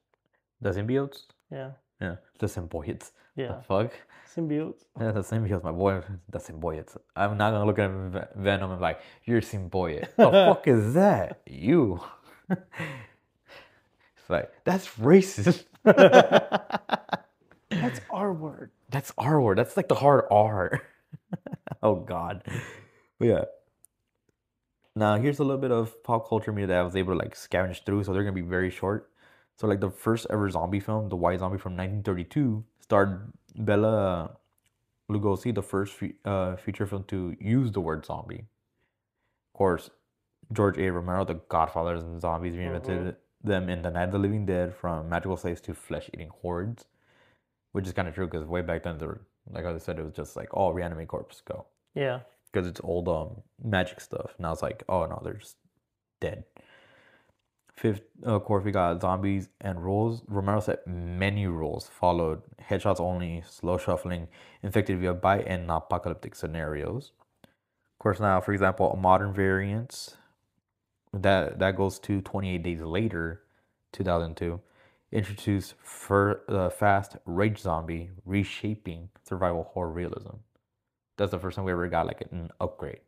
The symbiotes? Yeah. Yeah. The symbiotes. Yeah. The fuck? Symbiotes. Yeah, the symbiotes, my boy. The symbiotes. I'm not gonna look at Venom and be like, you're a symbiote. The fuck is that? You. It's like, that's racist. That's our word. That's our word. That's like the hard R. Oh god. But yeah. Now here's a little bit of pop culture media that I was able to like scavenge through, so they're gonna be very short. So like the first ever zombie film, The White Zombie from 1932, starred Bela Lugosi, the first feature film to use the word zombie. Of course, George A. Romero, the godfather of zombies, reinvented them in The Night of the Living Dead, from magical slaves to flesh-eating hordes, which is kind of true because way back then, like I said, it was just like, oh, reanimate corpse, go. Yeah. Because it's old magic stuff. Now it's like, oh no, they're just dead. Fifth, of course, we got zombies and rules. Romero said many rules followed: headshots only, slow shuffling, infected via bite, and apocalyptic scenarios. Of course, now, for example, a modern variant that goes to 28 Days Later, 2002, introduced fast rage zombie, reshaping survival horror realism. That's the first time we ever got like an upgrade.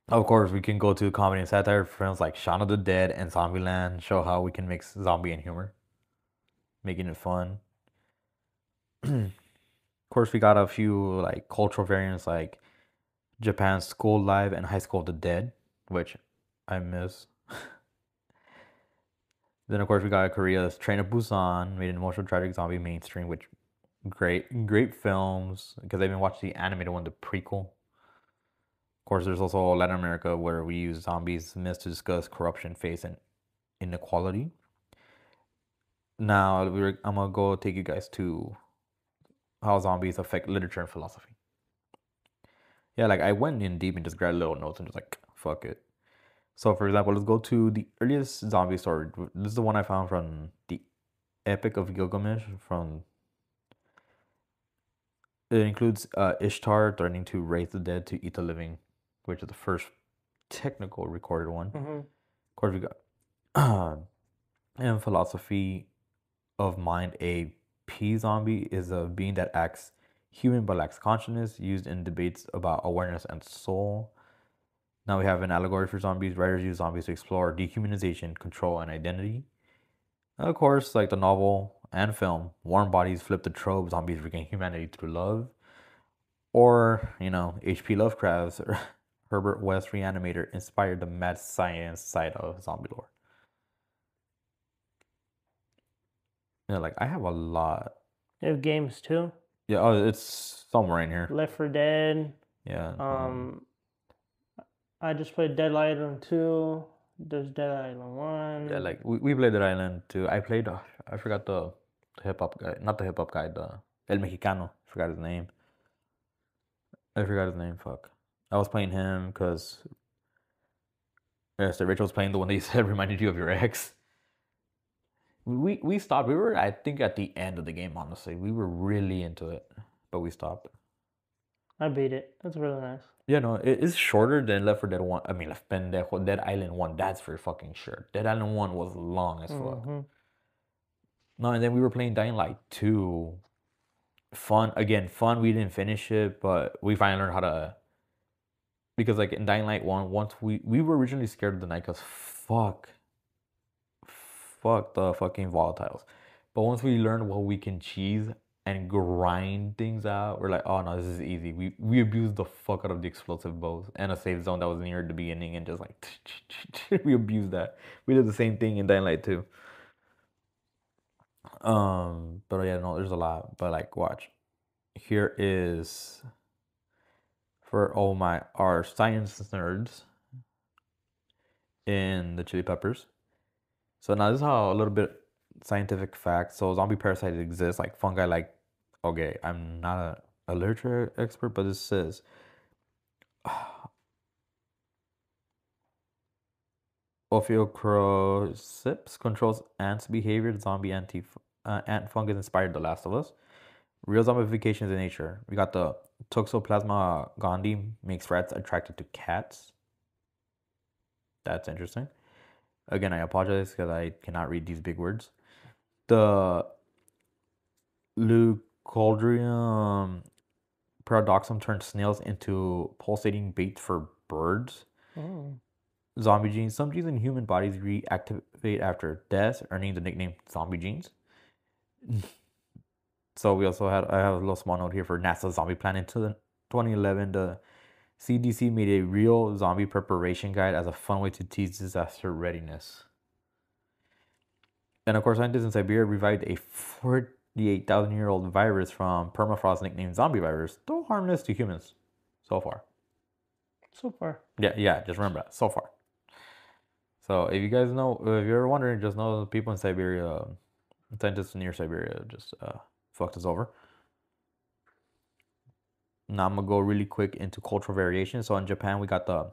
Of course, we can go to comedy and satire films like Shaun of the Dead and Zombieland, show how we can mix zombie and humor, making it fun. Of course, we got a few like cultural variants like Japan's School Live and High School of the Dead, which I miss. Then of course we got Korea's Train to Busan, made an emotional tragic zombie mainstream, which great films, because I've been watching the animated one, the prequel. Of course, there's also Latin America, where we use zombies myths to discuss corruption, faith, and inequality. Now I'm gonna go take you guys to how zombies affect literature and philosophy. Yeah, like I went in deep and just grabbed little notes and just like, fuck it. So, for example, let's go to the earliest zombie story. This is the one I found from the Epic of Gilgamesh. From it includes Ishtar threatening to raise the dead to eat the living, which is the first technical recorded one. Of course, we got in philosophy of mind, a P-zombie is a being that acts human but lacks consciousness, used in debates about awareness and soul. Now we have an allegory for zombies. Writers use zombies to explore dehumanization, control, and identity. And of course, like the novel and film, Warm Bodies flip the trope, zombies regain humanity through love. Or, H.P. Lovecraft's Herbert West Reanimator inspired the mad science side of zombie lore. Like I have a lot. You have games too? Yeah, oh, it's somewhere in here. Left 4 Dead. Yeah. I just played Dead Island 2. There's Dead Island 1. Yeah, like we played Dead Island 2. I played, I forgot the hip hop guy. Not the hip hop guy, the El Mexicano. I forgot his name. Fuck. I was playing him because Rachel was playing the one that you said reminded you of your ex. We stopped. We were, I think, at the end of the game, honestly. We were really into it, but we stopped. I beat it. That's really nice. Yeah, no, it is shorter than Left 4 Dead 1. I mean, Dead Island 1, that's for fucking sure. Dead Island 1 was long as fuck. No, and then we were playing Dying Light 2. Fun. We didn't finish it, but we finally learned how to... Because, like, in Dying Light 1, once we were originally scared of the night because fuck the fucking volatiles. But once we learned what we can cheese and grind things out, we're like, oh no, this is easy. We abused the fuck out of the explosive bows and a safe zone that was near the beginning and just like we abused that. We did the same thing in Dying Light 2. But yeah, no, there's a lot. But like, watch. Here is for all our science nerds in the Chili Peppers. So now this is how a little bit scientific fact. So zombie parasites exist, like fungi, like, okay, I'm not a literature expert, but this says Ophiocordyceps controls ants' behavior. The zombie ant fungus inspired The Last of Us. Real zombifications in nature. We got the Toxoplasma gondii makes rats attracted to cats. That's interesting. Again, I apologize because I cannot read these big words. The Leucoldrium paradoxum turns snails into pulsating bait for birds. Zombie genes. Some genes in human bodies reactivate after death, earning the nickname zombie genes. So we also I have a little small note here for NASA zombie plan. In 2011, the CDC made a real zombie preparation guide as a fun way to tease disaster readiness. And of course, scientists in Siberia revived a 48,000-year-old virus from permafrost nicknamed zombie virus, though harmless to humans so far. Yeah, just remember that, so far. So if you guys know, if you're wondering, just know the people in Siberia, scientists near Siberia just fucked us over. Now I'm gonna go really quick into cultural variation. So in Japan, we got the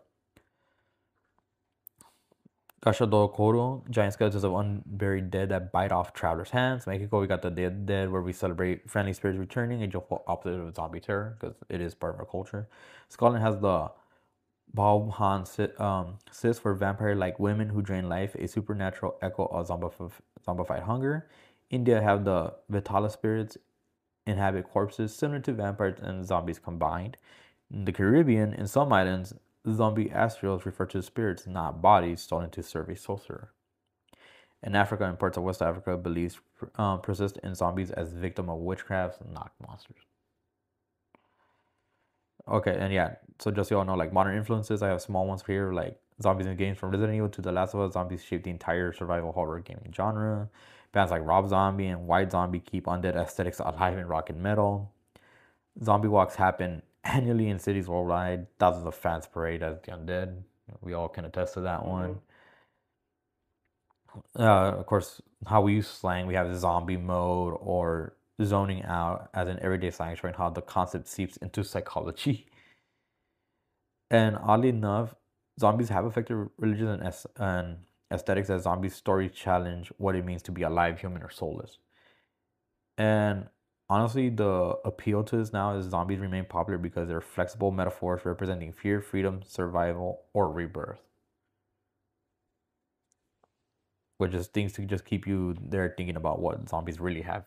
Gashadokoro, giant skeletons of unburied dead that bite off travelers' hands. Mexico, we got the Dead, where we celebrate friendly spirits returning, a joyful opposite of zombie terror, because it is part of our culture. Scotland has the Balbhan Sis for vampire-like women who drain life, a supernatural echo of zombified hunger. India have the Vitala spirits, inhabit corpses similar to vampires and zombies combined. In the Caribbean, in some islands, zombie astrals refer to spirits, not bodies, stolen to serve a sorcerer. In Africa and parts of West Africa, beliefs persist in zombies as victim of witchcrafts, not monsters. Okay, and yeah, so just so you all know, like modern influences, I have small ones here, like zombies in games from Resident Evil to The Last of Us. Zombies shape the entire survival horror gaming genre. Bands like Rob Zombie and White Zombie keep undead aesthetics alive in rock and metal. Zombie walks happen annually in cities worldwide. Thousands of fans parade as the undead. We all can attest to that one. Of course, how we use slang, we have zombie mode or zoning out as an everyday slang, showing how the concept seeps into psychology. And oddly enough, zombies have affected religion and aesthetics, as zombies' stories challenge what it means to be alive, human, or soulless. And honestly, the appeal to this now is zombies remain popular because they're flexible metaphors representing fear, freedom, survival, or rebirth. Which is things to just keep you there thinking about what zombies really have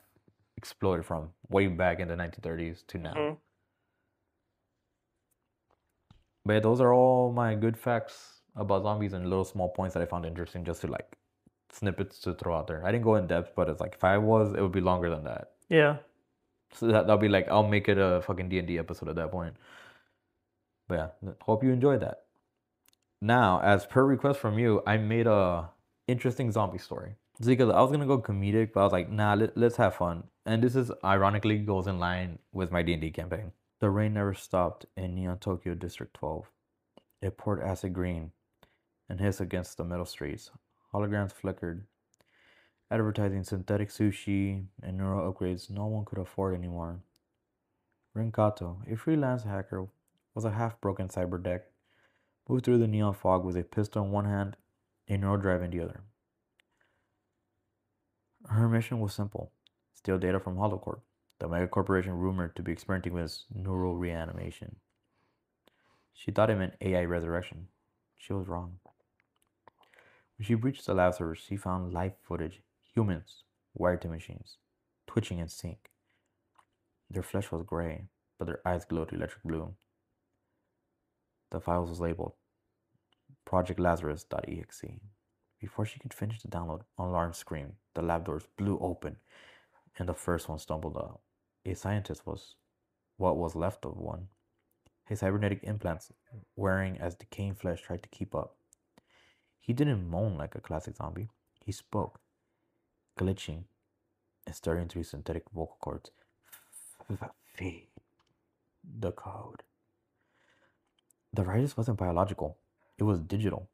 exploded from way back in the 1930s to now. Mhm. But yeah, those are all my good facts about zombies and little small points that I found interesting, just to like snippets to throw out there. I didn't go in depth, but it's like if I was, it would be longer than that. Yeah. So that'll be like, I'll make it a fucking D&D episode at that point. But yeah, hope you enjoyed that. Now, as per request from you, I made a interesting zombie story. Because I was gonna go comedic, but I was like, nah, let's have fun. And this is ironically goes in line with my D&D campaign. The rain never stopped in Neon Tokyo District 12. It poured acid green and hissed against the metal streets. Holograms flickered, advertising synthetic sushi and neural upgrades no one could afford anymore. Rinkato, a freelance hacker, was a half-broken cyber deck, moved through the neon fog with a pistol in one hand, a neural drive in the other. Her mission was simple: steal data from HoloCorp, the mega corporation rumored to be experimenting with neural reanimation. She thought it meant AI resurrection. She was wrong. When she breached the lab server, she found live footage, humans wired to machines, twitching in sync. Their flesh was gray, but their eyes glowed electric blue. The files was labeled Project Lazarus.exe. Before she could finish the download, an alarm screamed. The lab doors blew open, and the first one stumbled out. A scientist was what was left of one. His cybernetic implants wearing as decaying flesh tried to keep up. He didn't moan like a classic zombie. He spoke, glitching and stirring through synthetic vocal cords. Feed the code. The virus wasn't biological. It was digital.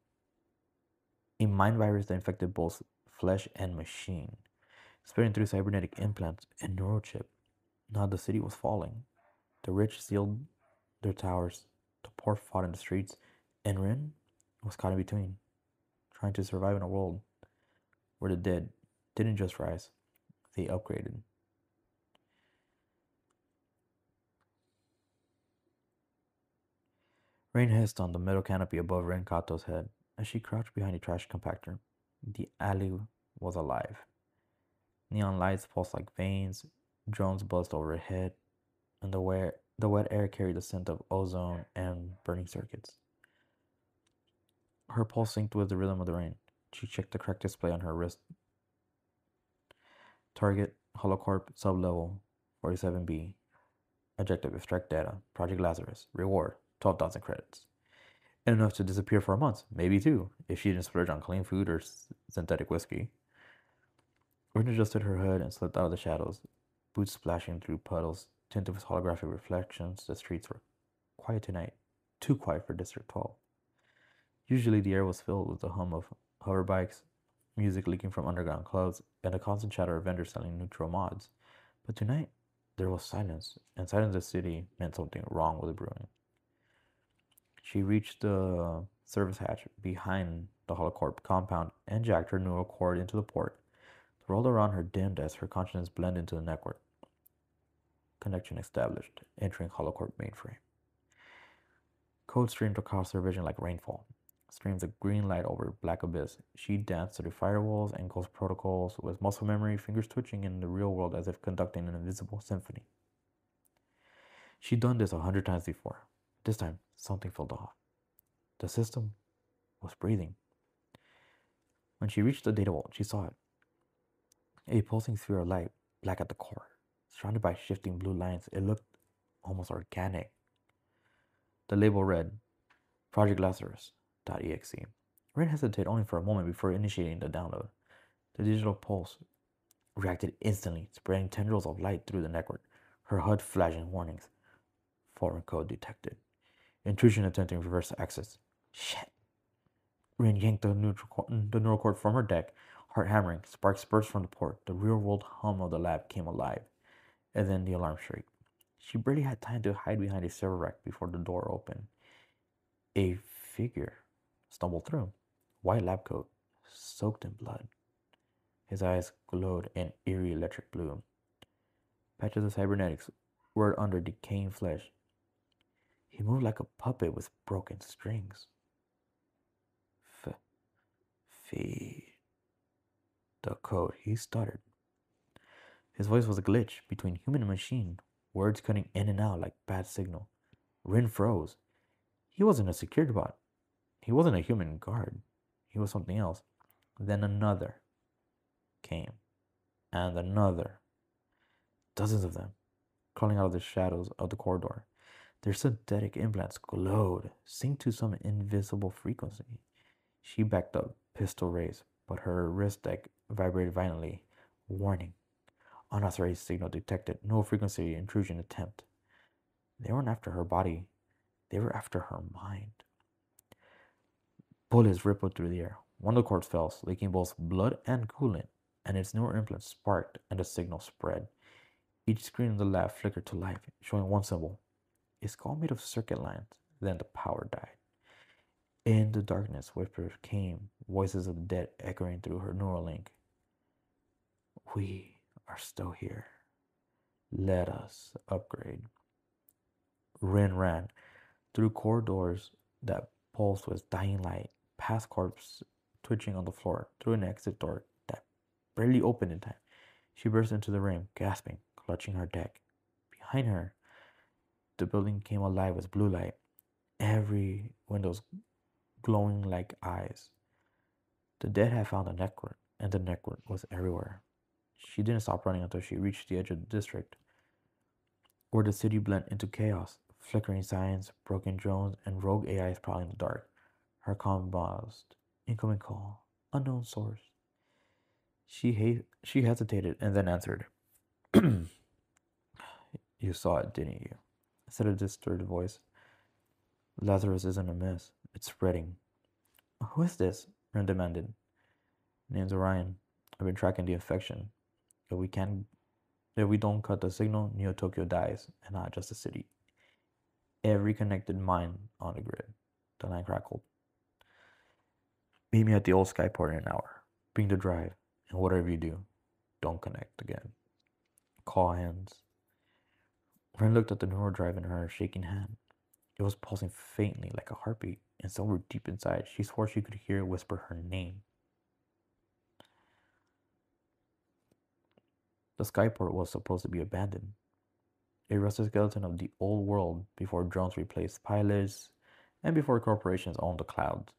A mind virus that infected both flesh and machine, spreading through cybernetic implants and neurochip. Now the city was falling. The rich sealed their towers. The poor fought in the streets. And Rin was caught in between, trying to survive in a world where the dead didn't just rise, they upgraded. Rain hissed on the metal canopy above Renkato's head as she crouched behind a trash compactor. The alley was alive. Neon lights pulsed like veins, drones buzzed overhead, and the wet air carried the scent of ozone and burning circuits. Her pulse synced with the rhythm of the rain. She checked the correct display on her wrist. Target, Holocorp, sublevel 47B. Objective, extract data. Project Lazarus. Reward, 12,000 credits. And enough to disappear for a month, maybe two, if she didn't splurge on clean food or synthetic whiskey. Rin adjusted her hood and slipped out of the shadows, boots splashing through puddles, tinted with holographic reflections. The streets were quiet tonight, too quiet for District 12. Usually the air was filled with the hum of hover bikes, music leaking from underground clubs, and the constant chatter of vendors selling neutral mods. But tonight, there was silence, and silence in the city meant something wrong was brewing. She reached the service hatch behind the Holocorp compound and jacked her neural cord into the port. The world around her dimmed as her consciousness blended into the network. Connection established, entering Holocorp mainframe. Code streamed across her vision like rainfall. Streams of green light over black abyss. She danced through firewalls and ghost protocols with muscle memory, fingers twitching in the real world as if conducting an invisible symphony. She'd done this 100 times before. This time, something felt off. The system was breathing. When she reached the data vault, she saw it. A pulsing sphere of light, black at the core, surrounded by shifting blue lines. It looked almost organic. The label read, Project Lazarus.exe. Rin hesitated only for a moment before initiating the download. The digital pulse reacted instantly, spreading tendrils of light through the network, her HUD flashing warnings. Foreign code detected. Intrusion attempting reverse access. Shit. Rin yanked the neural cord from her deck, heart hammering. Sparks burst from the port. The real-world hum of the lab came alive. And then the alarm shrieked. She barely had time to hide behind a server rack before the door opened. A figure stumbled through, white lab coat, soaked in blood. His eyes glowed in eerie electric blue. Patches of cybernetics were under decaying flesh. He moved like a puppet with broken strings. Feed the code, he stuttered. His voice was a glitch between human and machine, words cutting in and out like bad signal. Rin froze. He wasn't a security bot. He wasn't a human guard. He was something else. Then another came, and another. Dozens of them, crawling out of the shadows of the corridor. Their synthetic implants glowed, synced to some invisible frequency. She backed up, pistol raised, but her wrist deck vibrated violently. Warning. Unauthorized signal detected. No frequency intrusion attempt. They weren't after her body. They were after her mind. Bullets rippled through the air. One of the corpses fell, leaking both blood and coolant, and its newer implants sparked and the signal spread. Each screen in the lab flickered to life, showing one symbol. A skull made of circuit lines. Then the power died. In the darkness, whispers came, voices of the dead echoing through her neural link. We are still here. Let us upgrade. Rin ran through corridors that pulsed with dying light, past corpses twitching on the floor, through an exit door that barely opened in time. She burst into the room, gasping, clutching her deck. Behind her, the building came alive with blue light, every window's glowing like eyes. The dead had found a network, and the network was everywhere. She didn't stop running until she reached the edge of the district, where the city blended into chaos, flickering signs, broken drones, and rogue AIs prowling in the dark. Her comm buzzed. Incoming call. Unknown source. She hesitated and then answered. You saw it, didn't you? Said a distorted voice. Lazarus isn't amiss. It's spreading. Who is this? Ren demanded. Name's Orion. I've been tracking the infection. If we don't cut the signal, Neo Tokyo dies, and not just the city. Every connected mind on the grid. The line crackled. Meet me at the old skyport in an hour. Bring the drive, and whatever you do, don't connect again. Call hands. Ren looked at the neural drive in her shaking hand. It was pulsing faintly like a heartbeat, and somewhere deep inside, she swore she could hear it whisper her name. The skyport was supposed to be abandoned. A rusted skeleton of the old world before drones replaced pilots and before corporations owned the clouds.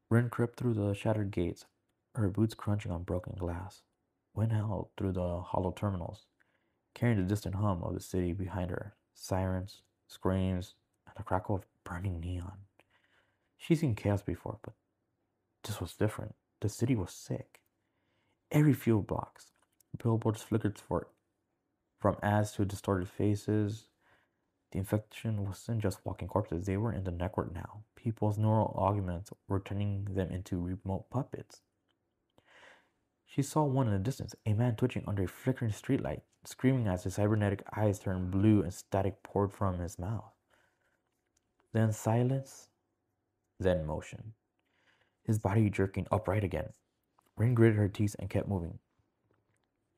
Rin crept through the shattered gates, her boots crunching on broken glass. Wind howled through the hollow terminals, carrying the distant hum of the city behind her. Sirens, screams, and the crackle of burning neon. She'd seen chaos before, but this was different. The city was sick. Every few blocks, billboards flickered from ads to distorted faces. The infection wasn't just walking corpses, they were in the network now. People's neural augments were turning them into remote puppets. She saw one in the distance, a man twitching under a flickering streetlight, screaming as his cybernetic eyes turned blue and static poured from his mouth. Then silence, then motion. His body jerking upright again. Rin gritted her teeth and kept moving.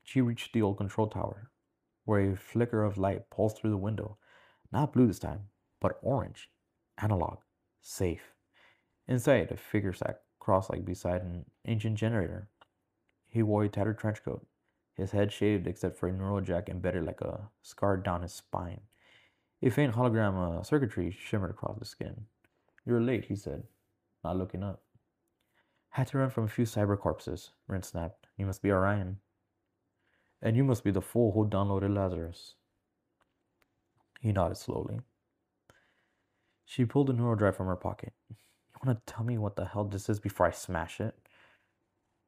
She reached the old control tower, where a flicker of light pulsed through the window. Not blue this time, but orange. Analog. Safe. Inside, a figure sat cross-legged beside an ancient generator. He wore a tattered trench coat, his head shaved except for a neural jack embedded like a scar down his spine. A faint hologram circuitry shimmered across the skin. You're late, he said, not looking up. Had to run from a few cyber corpses, Rin snapped. You must be Orion. And you must be the fool who downloaded Lazarus. He nodded slowly. She pulled the neural drive from her pocket. You want to tell me what the hell this is before I smash it?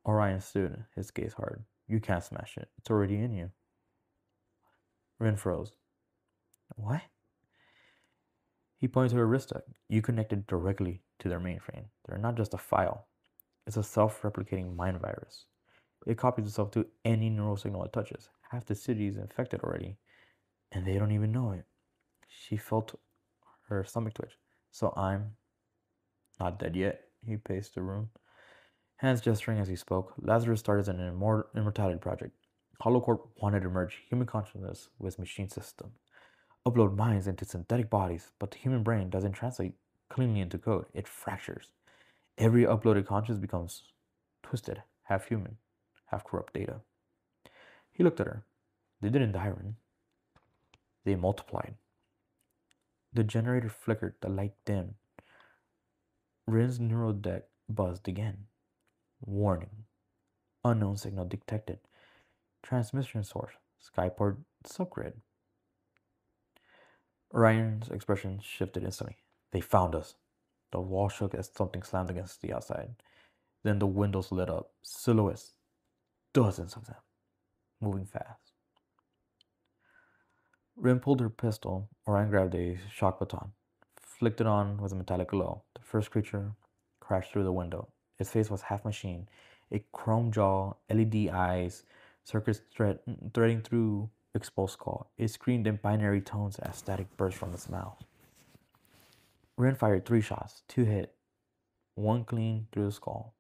Orion stood, his gaze hard. You can't smash it. It's already in you. Rin froze. What? He pointed to her wrist. You connected directly to their mainframe. They're not just a file. It's a self-replicating mind virus. It copies itself to any neural signal it touches. Half the city is infected already, and they don't even know it. She felt her stomach twitch. So I'm not dead yet. He paced the room, hands gesturing as he spoke. Lazarus started an immortality project. HoloCorp wanted to merge human consciousness with machine system, upload minds into synthetic bodies, but the human brain doesn't translate cleanly into code. It fractures. Every uploaded conscious becomes twisted, half human, half corrupt data. He looked at her. They didn't die, Rin. They multiplied. The generator flickered, the light dimmed. Rin's neural deck buzzed again. Warning. Unknown signal detected. Transmission source. Skyport subgrid. Ryan's expression shifted instantly. They found us. The wall shook as something slammed against the outside. Then the windows lit up. Silhouettes. Dozens of them. Moving fast. Rin pulled her pistol. Orion grabbed a shock baton. Flicked it on with a metallic glow. The first creature crashed through the window. Its face was half machine. A chrome jaw, LED eyes, circuits threading through exposed skull. It screamed in binary tones as static burst from its mouth. Rin fired 3 shots. 2 hit. 1 clean through the skull.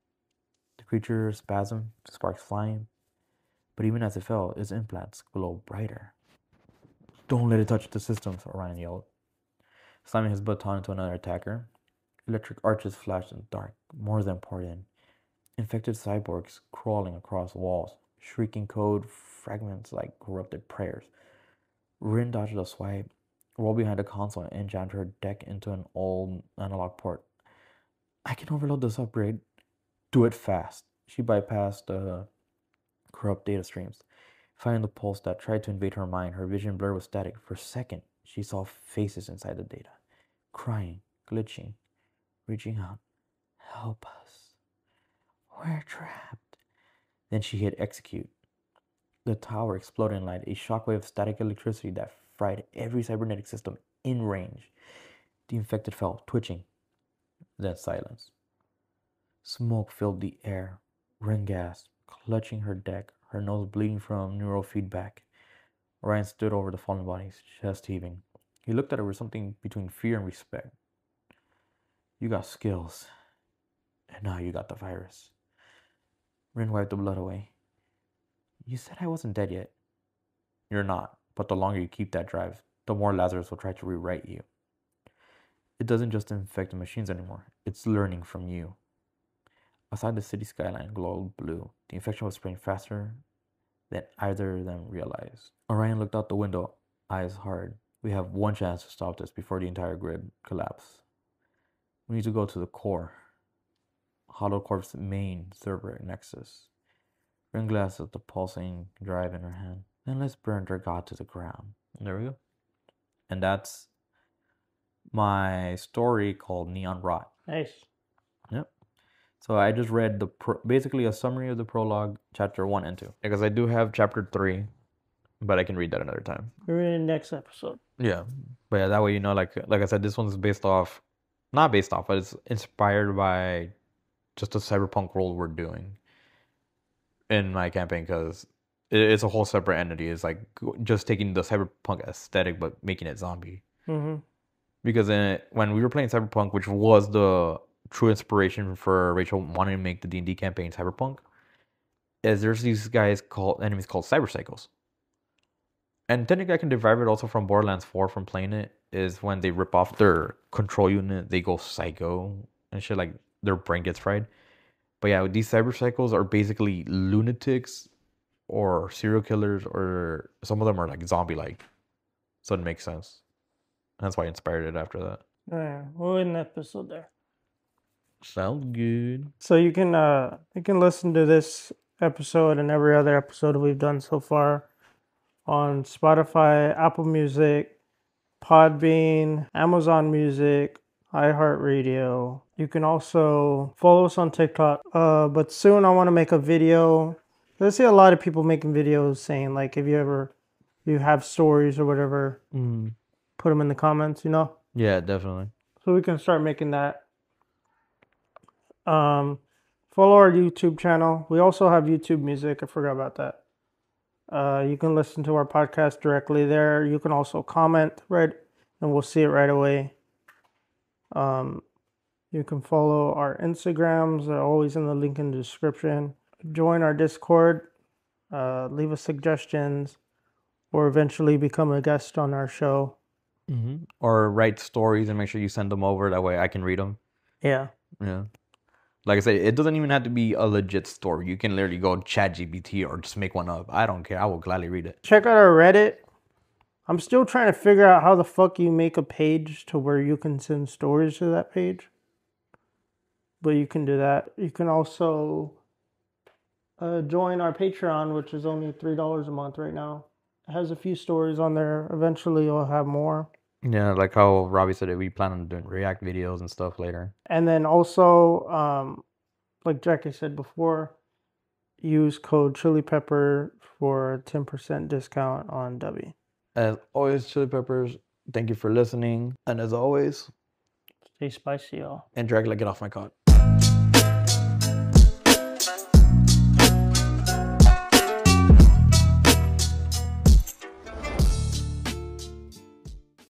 The creature spasmed, sparks flying. But even as it fell, its implants glowed brighter. Don't let it touch the systems, Orion yelled, slamming his baton into another attacker. Electric arches flashed in the dark. More of them poured in. Infected cyborgs crawling across walls, shrieking code fragments like corrupted prayers. Rin dodged a swipe, rolled behind the console, and jammed her deck into an old analog port. I can overload this upgrade. Do it fast. She bypassed the corrupt data streams, finding the pulse that tried to invade her mind. Her vision blurred with static. For a second, she saw faces inside the data, crying, glitching, reaching out. Help us. We're trapped. Then she hit execute. The tower exploded in light, a shockwave of static electricity that fried every cybernetic system in range. The infected fell, twitching, then silence. Smoke filled the air. Rin gasped, clutching her deck, her nose bleeding from neural feedback. Orion stood over the fallen bodies, chest heaving. He looked at her with something between fear and respect. You got skills, and now you got the virus. Rin wiped the blood away. You said I wasn't dead yet. You're not, but the longer you keep that drive, the more Lazarus will try to rewrite you. It doesn't just infect the machines anymore. It's learning from you. Outside, the city skyline glowed blue. The infection was spreading faster than either of them realized. Orion looked out the window, eyes hard. We have one chance to stop this before the entire grid collapses. We need to go to the core. HoloCorp's main server nexus. Rin glanced at the pulsing drive in her hand. Then let's burn their god to the ground. And there we go. And that's my story called Neon Rot. Nice. Yep. So I just read basically a summary of the prologue, chapter 1 and 2. Because I do have chapter 3, but I can read that another time. We're in the next episode. Yeah. But yeah, that way, you know, like I said, this one's not based off, but it's inspired by just the cyberpunk world we're doing in my campaign, because it's a whole separate entity. It's like just taking the cyberpunk aesthetic but making it zombie. Mm-hmm. Because when we were playing cyberpunk, which was the true inspiration for Rachel wanting to make the D&D campaign cyberpunk, is there's these enemies called cyberpsychos. And technically I can derive it also from Borderlands 4 from playing it, is when they rip off their control unit, they go psycho and shit, like their brain gets fried. But yeah, these cyberpsychos are basically lunatics or serial killers, or some of them are like zombie-like. So it makes sense. That's why I inspired it after that. Yeah, we'll end the episode there. Sounds good. So you can listen to this episode and every other episode we've done so far on Spotify, Apple Music, Podbean, Amazon Music, iHeartRadio. You can also follow us on TikTok. But soon I want to make a video. I see a lot of people making videos saying, like, if you have stories or whatever, put them in the comments, you know? Yeah, definitely. So we can start making that. Follow our YouTube channel. We also have YouTube music. I forgot about that. You can listen to our podcast directly there. You can also comment, right, and we'll see it right away. You can follow our Instagrams. They're always in the link in the description. Join our Discord. Leave us suggestions, or eventually become a guest on our show. Or write stories and make sure you send them over. That way I can read them. Yeah. Yeah. Like I said, it doesn't even have to be a legit story. You can literally go ChatGPT or just make one up. I don't care. I will gladly read it. Check out our Reddit. I'm still trying to figure out how the fuck you make a page to where you can send stories to that page. But you can do that. You can also join our Patreon, which is only $3 a month right now. It has a few stories on there. Eventually, you'll have more. Yeah, like how Robbie said it, we plan on doing React videos and stuff later. And then also, like Jackie said before, use code Chili Pepper for a 10% discount on W. As always, Chili Peppers, thank you for listening. And as always, Stay spicy, y'all. and Dracula, get off my cot.